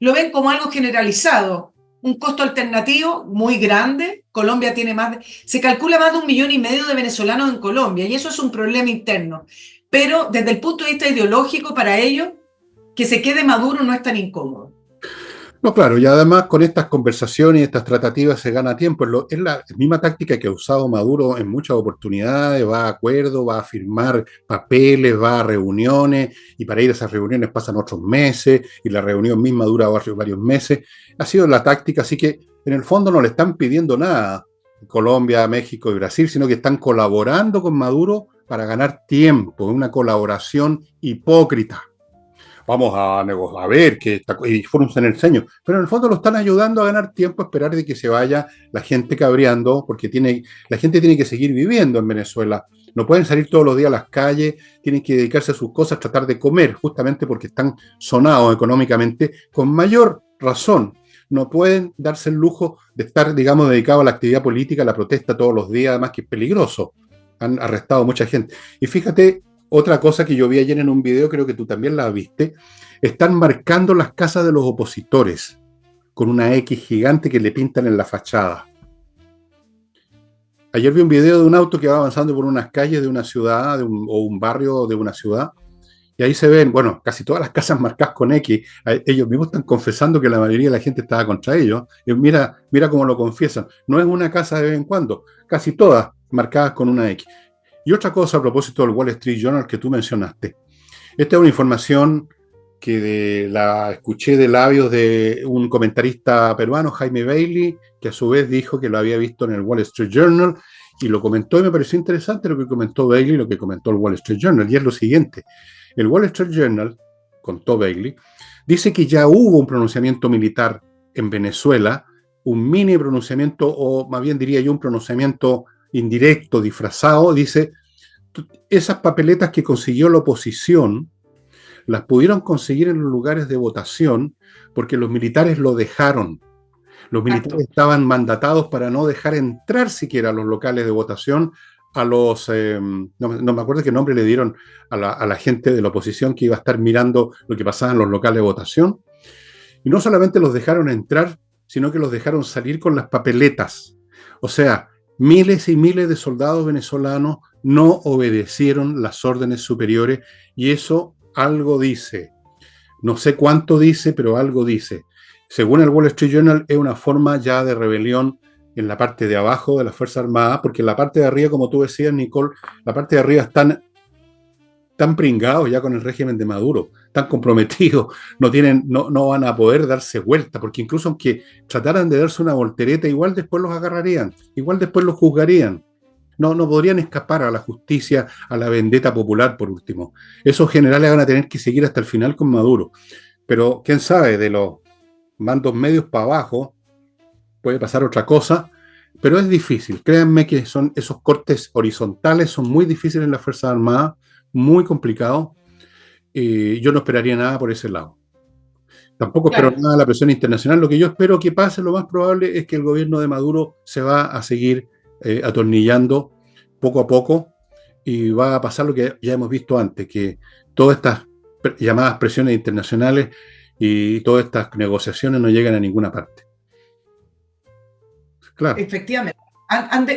B: lo ven como algo generalizado, un costo alternativo muy grande. Colombia tiene se calcula más de 1,5 millones de venezolanos en Colombia, y eso es un problema interno. Pero desde el punto de vista ideológico, para ellos, que se quede Maduro no es tan incómodo.
A: No, claro, y además con estas conversaciones y estas tratativas se gana tiempo. Es la misma táctica que ha usado Maduro en muchas oportunidades: va a acuerdos, va a firmar papeles, va a reuniones, y para ir a esas reuniones pasan otros meses, y la reunión misma dura varios meses. Ha sido la táctica, así que en el fondo no le están pidiendo nada Colombia, México y Brasil, sino que están colaborando con Maduro para ganar tiempo, una colaboración hipócrita. Vamos a negociar, a ver, y formas en el ceño, pero en el fondo lo están ayudando a ganar tiempo, a esperar de que se vaya la gente cabreando, porque la gente tiene que seguir viviendo en Venezuela. No pueden salir todos los días a las calles, tienen que dedicarse a sus cosas, tratar de comer, justamente porque están sonados económicamente, con mayor razón. No pueden darse el lujo de estar, digamos, dedicados a la actividad política, a la protesta todos los días, además que es peligroso. Han arrestado a mucha gente. Y fíjate, otra cosa que yo vi ayer en un video, creo que tú también la viste, están marcando las casas de los opositores con una X gigante que le pintan en la fachada. Ayer vi un video de un auto que va avanzando por unas calles de una ciudad o un barrio de una ciudad, y ahí se ven, bueno, casi todas las casas marcadas con X. Ellos mismos están confesando que la mayoría de la gente estaba contra ellos. Y mira cómo lo confiesan. No es una casa de vez en cuando, casi todas marcadas con una X. Y otra cosa a propósito del Wall Street Journal que tú mencionaste. Esta es una información que la escuché de labios de un comentarista peruano, Jaime Bailey, que a su vez dijo que lo había visto en el Wall Street Journal y lo comentó, y me pareció interesante lo que comentó Bailey y lo que comentó el Wall Street Journal, y es lo siguiente. El Wall Street Journal, contó Bailey, dice que ya hubo un pronunciamiento militar en Venezuela, un mini pronunciamiento, o más bien diría yo un pronunciamiento indirecto, disfrazado. Dice, esas papeletas que consiguió la oposición las pudieron conseguir en los lugares de votación porque los militares lo dejaron. Los militares estaban mandatados para no dejar entrar siquiera a los locales de votación a los, no me acuerdo qué nombre le dieron a la gente de la oposición que iba a estar mirando lo que pasaba en los locales de votación. Y no solamente los dejaron entrar, sino que los dejaron salir con las papeletas. O sea, miles y miles de soldados venezolanos no obedecieron las órdenes superiores, y eso algo dice. No sé cuánto dice, pero algo dice. Según el Wall Street Journal, es una forma ya de rebelión en la parte de abajo de las Fuerzas Armadas, porque en la parte de arriba, como tú decías, Nicole, la parte de arriba están tan pringados ya con el régimen de Maduro, tan comprometidos, no van a poder darse vuelta, porque incluso aunque trataran de darse una voltereta, igual después los agarrarían, igual después los juzgarían. No podrían escapar a la justicia, a la vendetta popular, por último. Esos generales van a tener que seguir hasta el final con Maduro. Pero quién sabe, de los mandos medios para abajo puede pasar otra cosa, pero es difícil. Créanme que esos cortes horizontales son muy difíciles en las Fuerzas Armadas, muy complicados. Yo no esperaría nada por ese lado. Tampoco espero nada de la presión internacional. Lo que yo espero que pase, lo más probable, es que el gobierno de Maduro se va a seguir atornillando poco a poco, y va a pasar lo que ya hemos visto antes, que todas estas llamadas presiones internacionales y todas estas negociaciones no llegan a ninguna parte.
B: Claro. Efectivamente.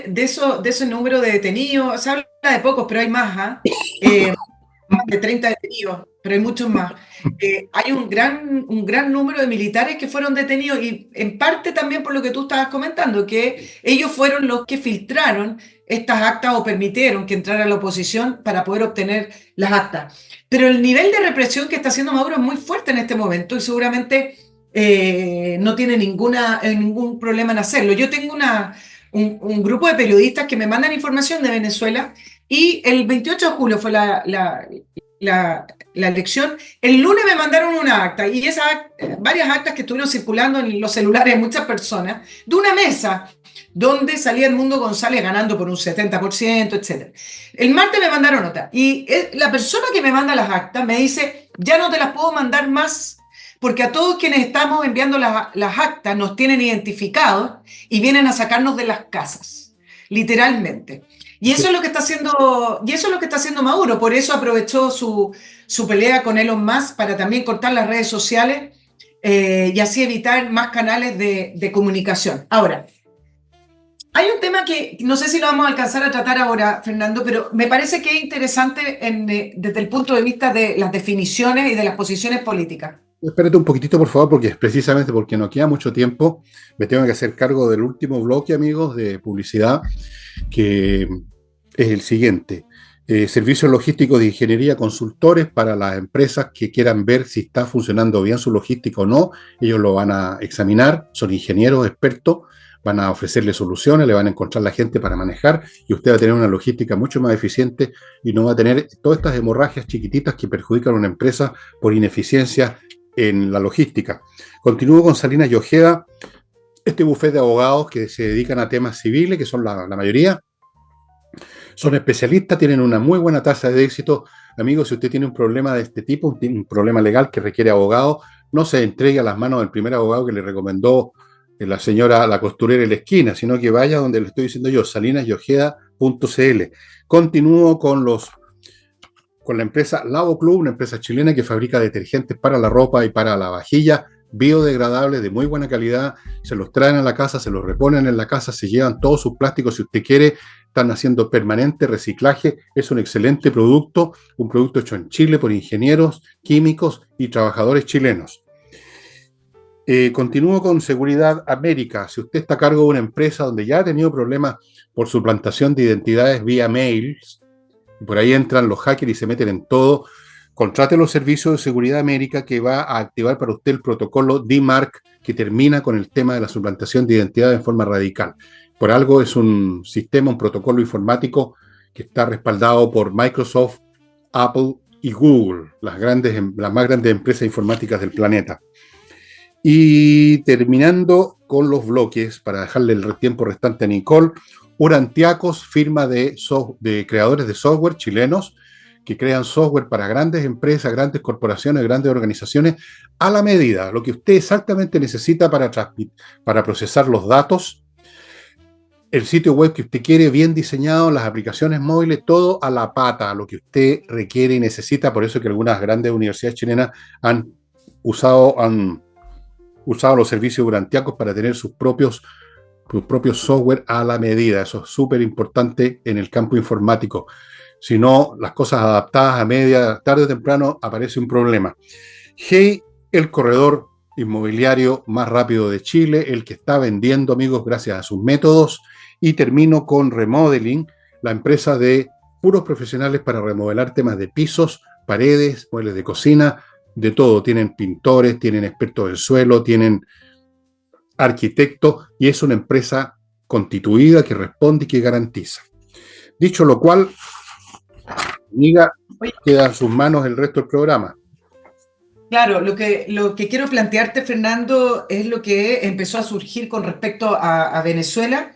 B: De ese número de detenidos, se habla de pocos, pero hay más, más de 30 detenidos, pero hay muchos más. Hay un gran número de militares que fueron detenidos, y en parte también por lo que tú estabas comentando, que ellos fueron los que filtraron estas actas o permitieron que entrara la oposición para poder obtener las actas. Pero el nivel de represión que está haciendo Maduro es muy fuerte en este momento, y seguramente no tiene ningún problema en hacerlo. Yo tengo un grupo de periodistas que me mandan información de Venezuela, y el 28 de julio fue la elección. El lunes me mandaron una acta, y varias actas que estuvieron circulando en los celulares de muchas personas, de una mesa donde salía Edmundo González ganando por un 70%, etc. El martes me mandaron otra, y la persona que me manda las actas me dice, ya no te las puedo mandar más, porque a todos quienes estamos enviando las actas nos tienen identificados y vienen a sacarnos de las casas, literalmente. Y eso es lo que está haciendo Maduro. Por eso aprovechó su pelea con Elon Musk para también cortar las redes sociales, y así evitar más canales de comunicación. Ahora, hay un tema que no sé si lo vamos a alcanzar a tratar ahora, Fernando, pero me parece que es interesante desde el punto de vista de las definiciones y de las posiciones políticas.
A: Espérate un poquitito, por favor, porque precisamente porque no queda mucho tiempo, me tengo que hacer cargo del último bloque, amigos, de publicidad, que es el siguiente. Servicios logísticos de ingeniería, consultores para las empresas que quieran ver si está funcionando bien su logística o no. Ellos lo van a examinar, son ingenieros expertos, van a ofrecerle soluciones, le van a encontrar la gente para manejar y usted va a tener una logística mucho más eficiente y no va a tener todas estas hemorragias chiquititas que perjudican a una empresa por ineficiencia en la logística. Continúo con Salinas y Ojeda, este bufete de abogados que se dedican a temas civiles, que son la mayoría, son especialistas, tienen una muy buena tasa de éxito. Amigos, si usted tiene un problema de este tipo, un problema legal que requiere abogado, no se entregue a las manos del primer abogado que le recomendó la señora, la costurera en la esquina, sino que vaya donde le estoy diciendo yo, salinasyojeda.cl. Continúo con la empresa Lavo Club, una empresa chilena que fabrica detergentes para la ropa y para la vajilla, biodegradables de muy buena calidad, se los traen a la casa, se los reponen en la casa, se llevan todos sus plásticos si usted quiere, están haciendo permanente reciclaje, es un excelente producto, un producto hecho en Chile por ingenieros, químicos y trabajadores chilenos. Continúo con Seguridad América. Si usted está a cargo de una empresa donde ya ha tenido problemas por suplantación de identidades vía mails, y por ahí entran los hackers y se meten en todo, contrate los servicios de Seguridad América que va a activar para usted el protocolo DMARC que termina con el tema de la suplantación de identidad en forma radical. Por algo es un sistema, un protocolo informático que está respaldado por Microsoft, Apple y Google, las más grandes empresas informáticas del planeta. Y terminando con los bloques, para dejarle el tiempo restante a Nicole, Urantiacos, firma de creadores de software chilenos que crean software para grandes empresas, grandes corporaciones, grandes organizaciones, a la medida, lo que usted exactamente necesita para procesar los datos, el sitio web que usted quiere, bien diseñado, las aplicaciones móviles, todo a la pata, a lo que usted requiere y necesita. Por eso que algunas grandes universidades chilenas han usado los servicios de Urantiacos para tener sus propios software a la medida. Eso es súper importante en el campo informático. Si no, las cosas adaptadas a media, tarde o temprano aparece un problema. Hey, el corredor inmobiliario más rápido de Chile, el que está vendiendo, amigos, gracias a sus métodos. Y termino con Remodeling, la empresa de puros profesionales para remodelar temas de pisos, paredes, muebles de cocina, de todo. Tienen pintores, tienen expertos del suelo, tienen arquitectos, y es una empresa constituida que responde y que garantiza. Dicho lo cual, amiga, queda en sus manos el resto del programa.
B: Claro, lo que quiero plantearte, Fernando, es lo que empezó a surgir con respecto a Venezuela.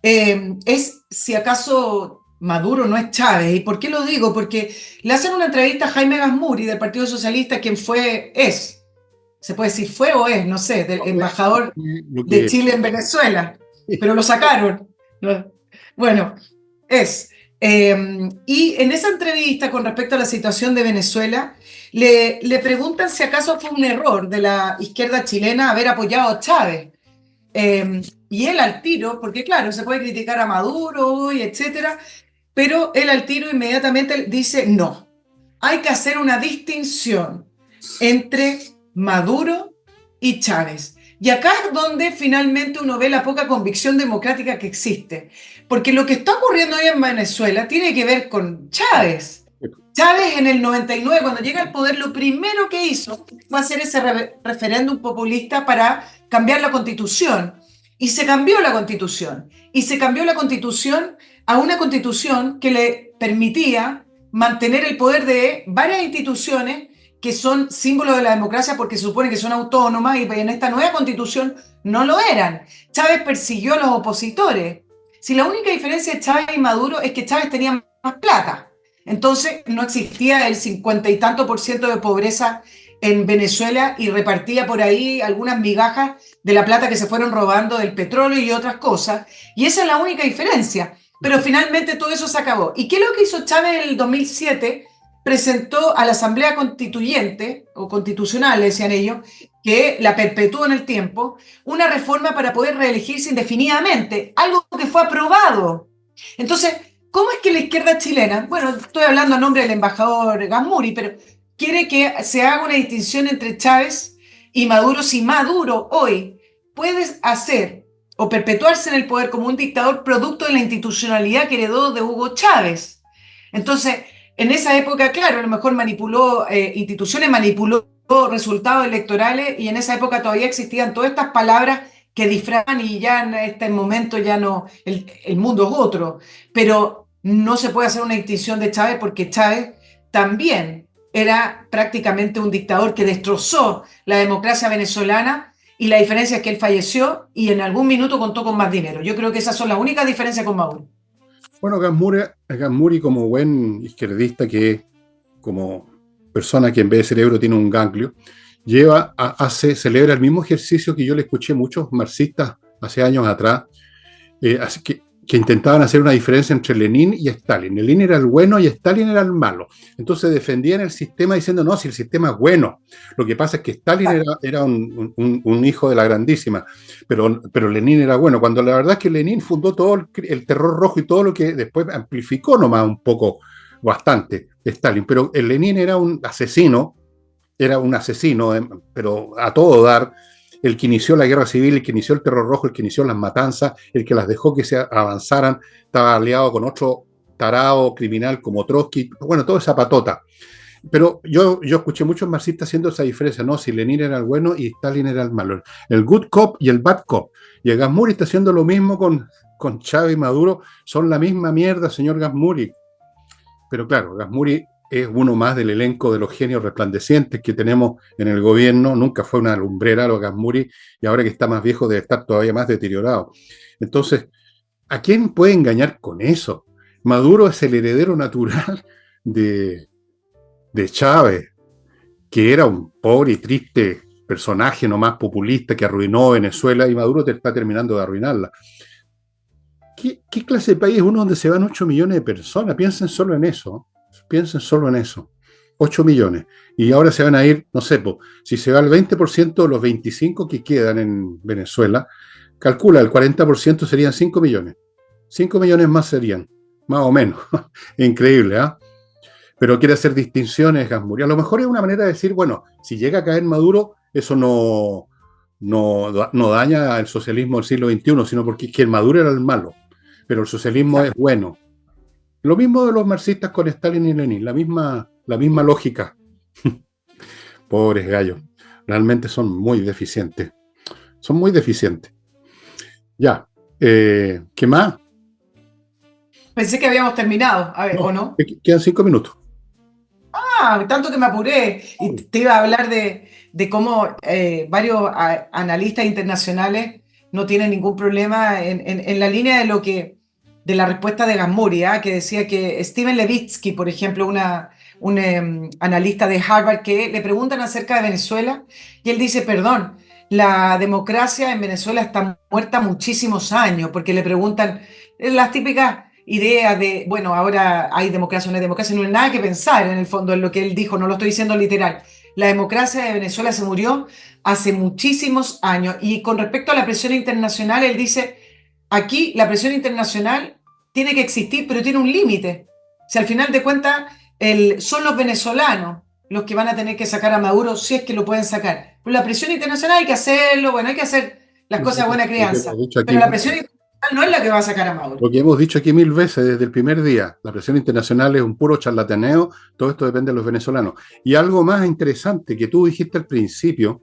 B: Es si acaso Maduro no es Chávez. ¿Y por qué lo digo? Porque le hacen una entrevista a Jaime Gazmuri del Partido Socialista, quien se puede decir fue o es, no sé, del embajador de Chile en Venezuela, pero lo sacaron. Bueno, y en esa entrevista con respecto a la situación de Venezuela, le preguntan si acaso fue un error de la izquierda chilena haber apoyado a Chávez. Y él al tiro, porque claro, se puede criticar a Maduro y etcétera, pero él al tiro inmediatamente dice no, hay que hacer una distinción entre Maduro y Chávez. Y acá es donde finalmente uno ve la poca convicción democrática que existe. Porque lo que está ocurriendo hoy en Venezuela tiene que ver con Chávez. Chávez en el 99, cuando llega al poder, lo primero que hizo fue hacer ese referéndum populista para cambiar la Constitución. Y se cambió la Constitución. Y se cambió la Constitución a una Constitución que le permitía mantener el poder de varias instituciones que son símbolos de la democracia porque se supone que son autónomas y en esta nueva Constitución no lo eran. Chávez persiguió a los opositores. Si la única diferencia de Chávez y Maduro es que Chávez tenía más plata, entonces no existía el 50 y tanto % de pobreza en Venezuela y repartía por ahí algunas migajas de la plata que se fueron robando del petróleo y otras cosas, y esa es la única diferencia. Pero finalmente todo eso se acabó. ¿Y qué es lo que hizo Chávez en el 2007? Presentó a la Asamblea Constituyente, o constitucional, decían ellos, que la perpetuó en el tiempo, una reforma para poder reelegirse indefinidamente, algo que fue aprobado. Entonces, ¿cómo es que la izquierda chilena, bueno, estoy hablando a nombre del embajador Gazmuri, pero quiere que se haga una distinción entre Chávez y Maduro, si Maduro hoy puede hacer o perpetuarse en el poder como un dictador producto de la institucionalidad que heredó de Hugo Chávez? Entonces, en esa época, claro, a lo mejor manipuló instituciones, manipuló resultados electorales, y en esa época todavía existían todas estas palabras que disfrazan y ya en este momento ya no, el mundo es otro, pero no se puede hacer una distinción de Chávez porque Chávez también era prácticamente un dictador que destrozó la democracia venezolana y la diferencia es que él falleció y en algún minuto contó con más dinero. Yo creo que esas son las únicas diferencias con Maduro.
A: Bueno, Gas Muri como buen izquierdista que como persona que en vez de cerebro tiene un ganglio, celebra el mismo ejercicio que yo le escuché a muchos marxistas hace años atrás, así que intentaban hacer una diferencia entre Lenin y Stalin. Lenin era el bueno y Stalin era el malo. Entonces defendían el sistema diciendo, no, si el sistema es bueno. Lo que pasa es que Stalin era un hijo de la grandísima, pero Lenin era bueno. Cuando la verdad es que Lenin fundó todo el terror rojo y todo lo que después amplificó nomás un poco, bastante, Stalin. Pero el Lenin era un asesino, pero a todo dar, el que inició la guerra civil, el que inició el terror rojo, el que inició las matanzas, el que las dejó que se avanzaran, estaba aliado con otro tarao criminal como Trotsky, bueno, toda esa patota. Pero yo escuché muchos marxistas haciendo esa diferencia, ¿no? Si Lenin era el bueno y Stalin era el malo. El good cop y el bad cop. Y el Gas Muri está haciendo lo mismo con Chávez y Maduro. Son la misma mierda, señor Gas Muri. Pero claro, Gas Muri es uno más del elenco de los genios resplandecientes que tenemos en el gobierno. Nunca fue una lumbrera lo Gas Muri y ahora que está más viejo debe estar todavía más deteriorado. Entonces, ¿a quién puede engañar con eso? Maduro es el heredero natural de Chávez, que era un pobre y triste personaje nomás populista que arruinó Venezuela y Maduro te está terminando de arruinarla. ¿Qué clase de país es uno donde se van 8 millones de personas? Piensen solo en eso. Piensen solo en eso. 8 millones. Y ahora se van a ir, no sé, si se va el 20% de los 25 que quedan en Venezuela, calcula, el 40% serían 5 millones. 5 millones más serían, más o menos. Increíble, ¿ah? ¿Eh? Pero quiere hacer distinciones, Gas Muri. A lo mejor es una manera de decir, bueno, si llega a caer Maduro, eso no daña el socialismo del siglo XXI, sino porque es que el Maduro era el malo, pero el socialismo es bueno. Lo mismo de los marxistas con Stalin y Lenin, la misma lógica. Pobres gallos, realmente son muy deficientes. Son muy deficientes. Ya, ¿qué más?
B: Pensé que habíamos terminado, a ver,
A: No,
B: ¿o no?
A: quedan 5 minutos.
B: Tanto que me apuré y te iba a hablar de cómo varios analistas internacionales no tienen ningún problema en la línea de la respuesta de Gas Muri, que decía que Steven Levitsky, por ejemplo, un analista de Harvard, que le preguntan acerca de Venezuela y él dice, perdón, la democracia en Venezuela está muerta muchísimos años, porque le preguntan las típicas idea de, bueno, ahora hay democracia o no hay democracia, no hay nada que pensar en el fondo en lo que él dijo, no lo estoy diciendo literal. La democracia de Venezuela se murió hace muchísimos años y con respecto a la presión internacional, él dice, aquí la presión internacional tiene que existir, pero tiene un límite. Si al final de cuentas son los venezolanos los que van a tener que sacar a Maduro si es que lo pueden sacar. Pero la presión internacional hay que hacerlo, bueno, hay que hacer las cosas de buena crianza, pero la presión internacional no es la que va a sacar a Maduro.
A: Lo que hemos dicho aquí 1000 veces desde el primer día, la presión internacional es un puro charlataneo, todo esto depende de los venezolanos. Y algo más interesante que tú dijiste al principio,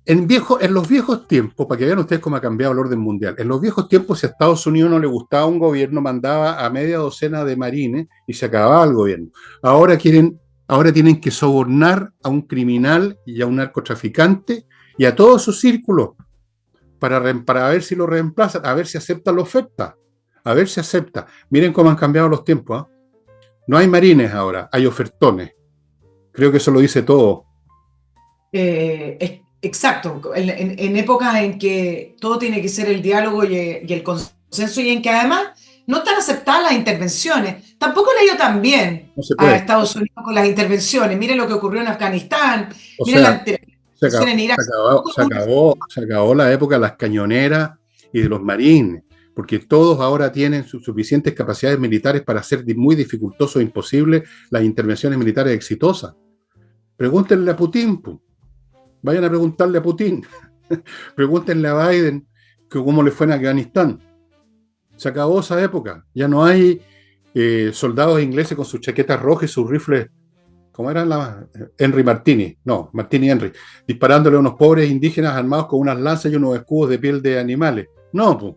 A: en los viejos tiempos, para que vean ustedes cómo ha cambiado el orden mundial, en los viejos tiempos si a Estados Unidos no le gustaba un gobierno, mandaba a media docena de marines y se acababa el gobierno. Ahora tienen que sobornar a un criminal y a un narcotraficante y a todo su círculo para ver si lo reemplazan, a ver si aceptan la oferta, a ver si acepta. Miren cómo han cambiado los tiempos, ¿eh? No hay marines ahora, hay ofertones. Creo que eso lo dice todo.
B: Exacto, en épocas en que todo tiene que ser el diálogo y el consenso y en que además no están aceptadas las intervenciones. Tampoco le ha ido tan bien a Estados Unidos con las intervenciones. Miren lo que ocurrió en Afganistán, miren la intervención en Irak.
A: Se acabó la época de las cañoneras y de los marines, porque todos ahora tienen suficientes capacidades militares para hacer muy dificultoso e imposible las intervenciones militares exitosas. Pregúntenle a Putin, vayan a preguntarle a Putin, pregúntenle a Biden cómo le fue en Afganistán. Se acabó esa época, ya no hay soldados ingleses con sus chaquetas rojas y sus rifles ¿cómo era Henry Martini? No, Martini Henry, disparándole a unos pobres indígenas armados con unas lanzas y unos escudos de piel de animales. No, pues.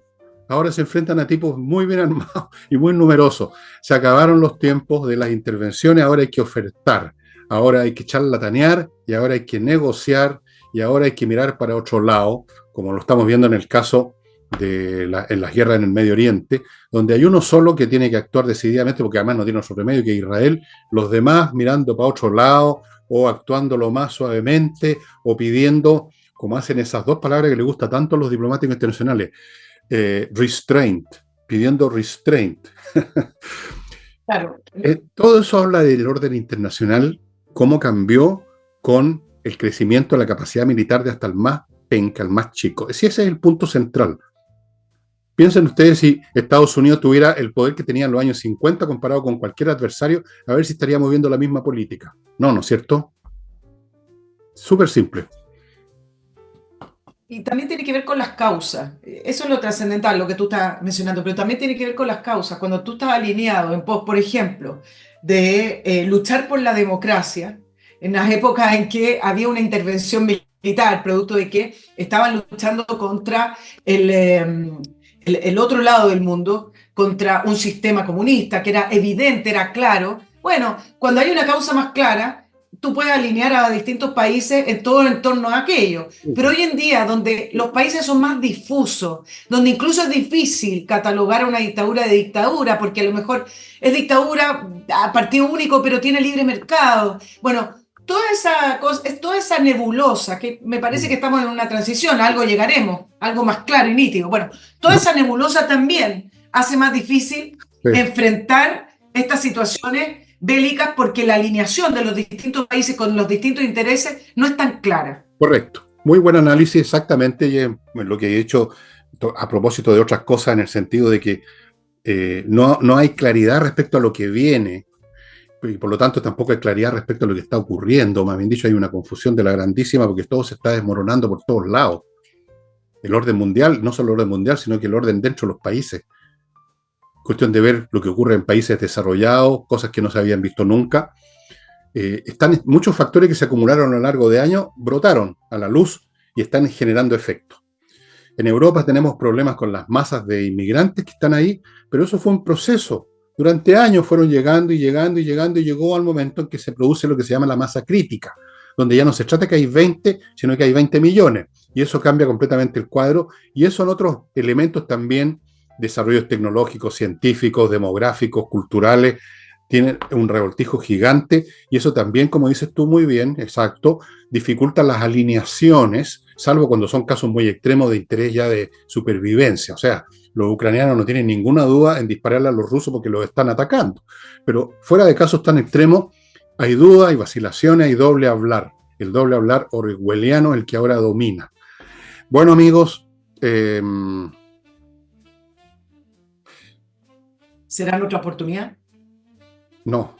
A: Ahora se enfrentan a tipos muy bien armados y muy numerosos. Se acabaron los tiempos de las intervenciones, ahora hay que ofertar, ahora hay que charlatanear y ahora hay que negociar y ahora hay que mirar para otro lado, como lo estamos viendo en el caso en las guerras en el Medio Oriente, donde hay uno solo que tiene que actuar decididamente, porque además no tiene otro remedio que Israel, los demás mirando para otro lado o actuando lo más suavemente o pidiendo, como hacen esas dos palabras que le gusta tanto a los diplomáticos internacionales, restraint, pidiendo restraint.
B: Claro.
A: Todo eso habla del orden internacional, cómo cambió con el crecimiento de la capacidad militar de hasta el más penca, el más chico. Ese es el punto central. Piensen ustedes si Estados Unidos tuviera el poder que tenía en los años 50 comparado con cualquier adversario, a ver si estaríamos viendo la misma política. No, ¿no es cierto? Súper simple.
B: Y también tiene que ver con las causas. Eso es lo trascendental, lo que tú estás mencionando, pero también tiene que ver con las causas. Cuando tú estás alineado en pos, por ejemplo, de luchar por la democracia, en las épocas en que había una intervención militar, producto de que estaban luchando contra el otro lado del mundo, contra un sistema comunista que era evidente, era claro. Bueno, cuando hay una causa más clara, tú puedes alinear a distintos países en todo en torno a aquello. Pero hoy en día, donde los países son más difusos, donde incluso es difícil catalogar a una dictadura de dictadura, porque a lo mejor es dictadura a partido único, pero tiene libre mercado. Bueno, toda esa nebulosa, que me parece que estamos en una transición, a algo llegaremos, algo más claro y nítido. Bueno, toda esa nebulosa también hace más difícil enfrentar estas situaciones bélicas porque la alineación de los distintos países con los distintos intereses no es tan clara.
A: Correcto. Muy buen análisis, exactamente, y lo que he hecho a propósito de otras cosas en el sentido de que no hay claridad respecto a lo que viene y por lo tanto tampoco hay claridad respecto a lo que está ocurriendo. Más bien dicho, hay una confusión de la grandísima porque todo se está desmoronando por todos lados. El orden mundial, no solo el orden mundial, sino que el orden dentro de los países. Cuestión de ver lo que ocurre en países desarrollados, cosas que no se habían visto nunca. Están muchos factores que se acumularon a lo largo de años, brotaron a la luz y están generando efectos. En Europa tenemos problemas con las masas de inmigrantes que están ahí, pero eso fue un proceso. Durante años fueron llegando y llegando y llegando y llegó al momento en que se produce lo que se llama la masa crítica, donde ya no se trata que hay 20, sino que hay 20 millones. Y eso cambia completamente el cuadro. Y eso en otros elementos también, desarrollos tecnológicos, científicos, demográficos, culturales, tienen un revoltijo gigante. Y eso también, como dices tú muy bien, exacto, dificulta las alineaciones, salvo cuando son casos muy extremos de interés ya de supervivencia. O sea, los ucranianos no tienen ninguna duda en dispararle a los rusos porque los están atacando. Pero fuera de casos tan extremos, hay dudas, hay vacilaciones, hay doble hablar. El doble hablar orwelliano, el que ahora domina. Bueno, amigos.
B: ¿Será otra oportunidad?
A: No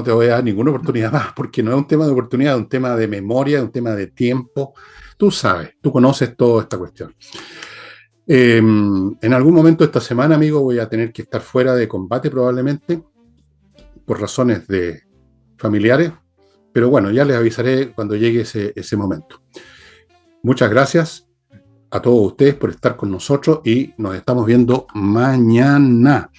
A: te voy a dar ninguna oportunidad más, porque no es un tema de oportunidad, es un tema de memoria, es un tema de tiempo. Tú sabes, tú conoces toda esta cuestión. En algún momento de esta semana, amigo, voy a tener que estar fuera de combate probablemente, por razones de familiares, pero bueno, ya les avisaré cuando llegue ese momento. Muchas gracias a todos ustedes por estar con nosotros y nos estamos viendo mañana.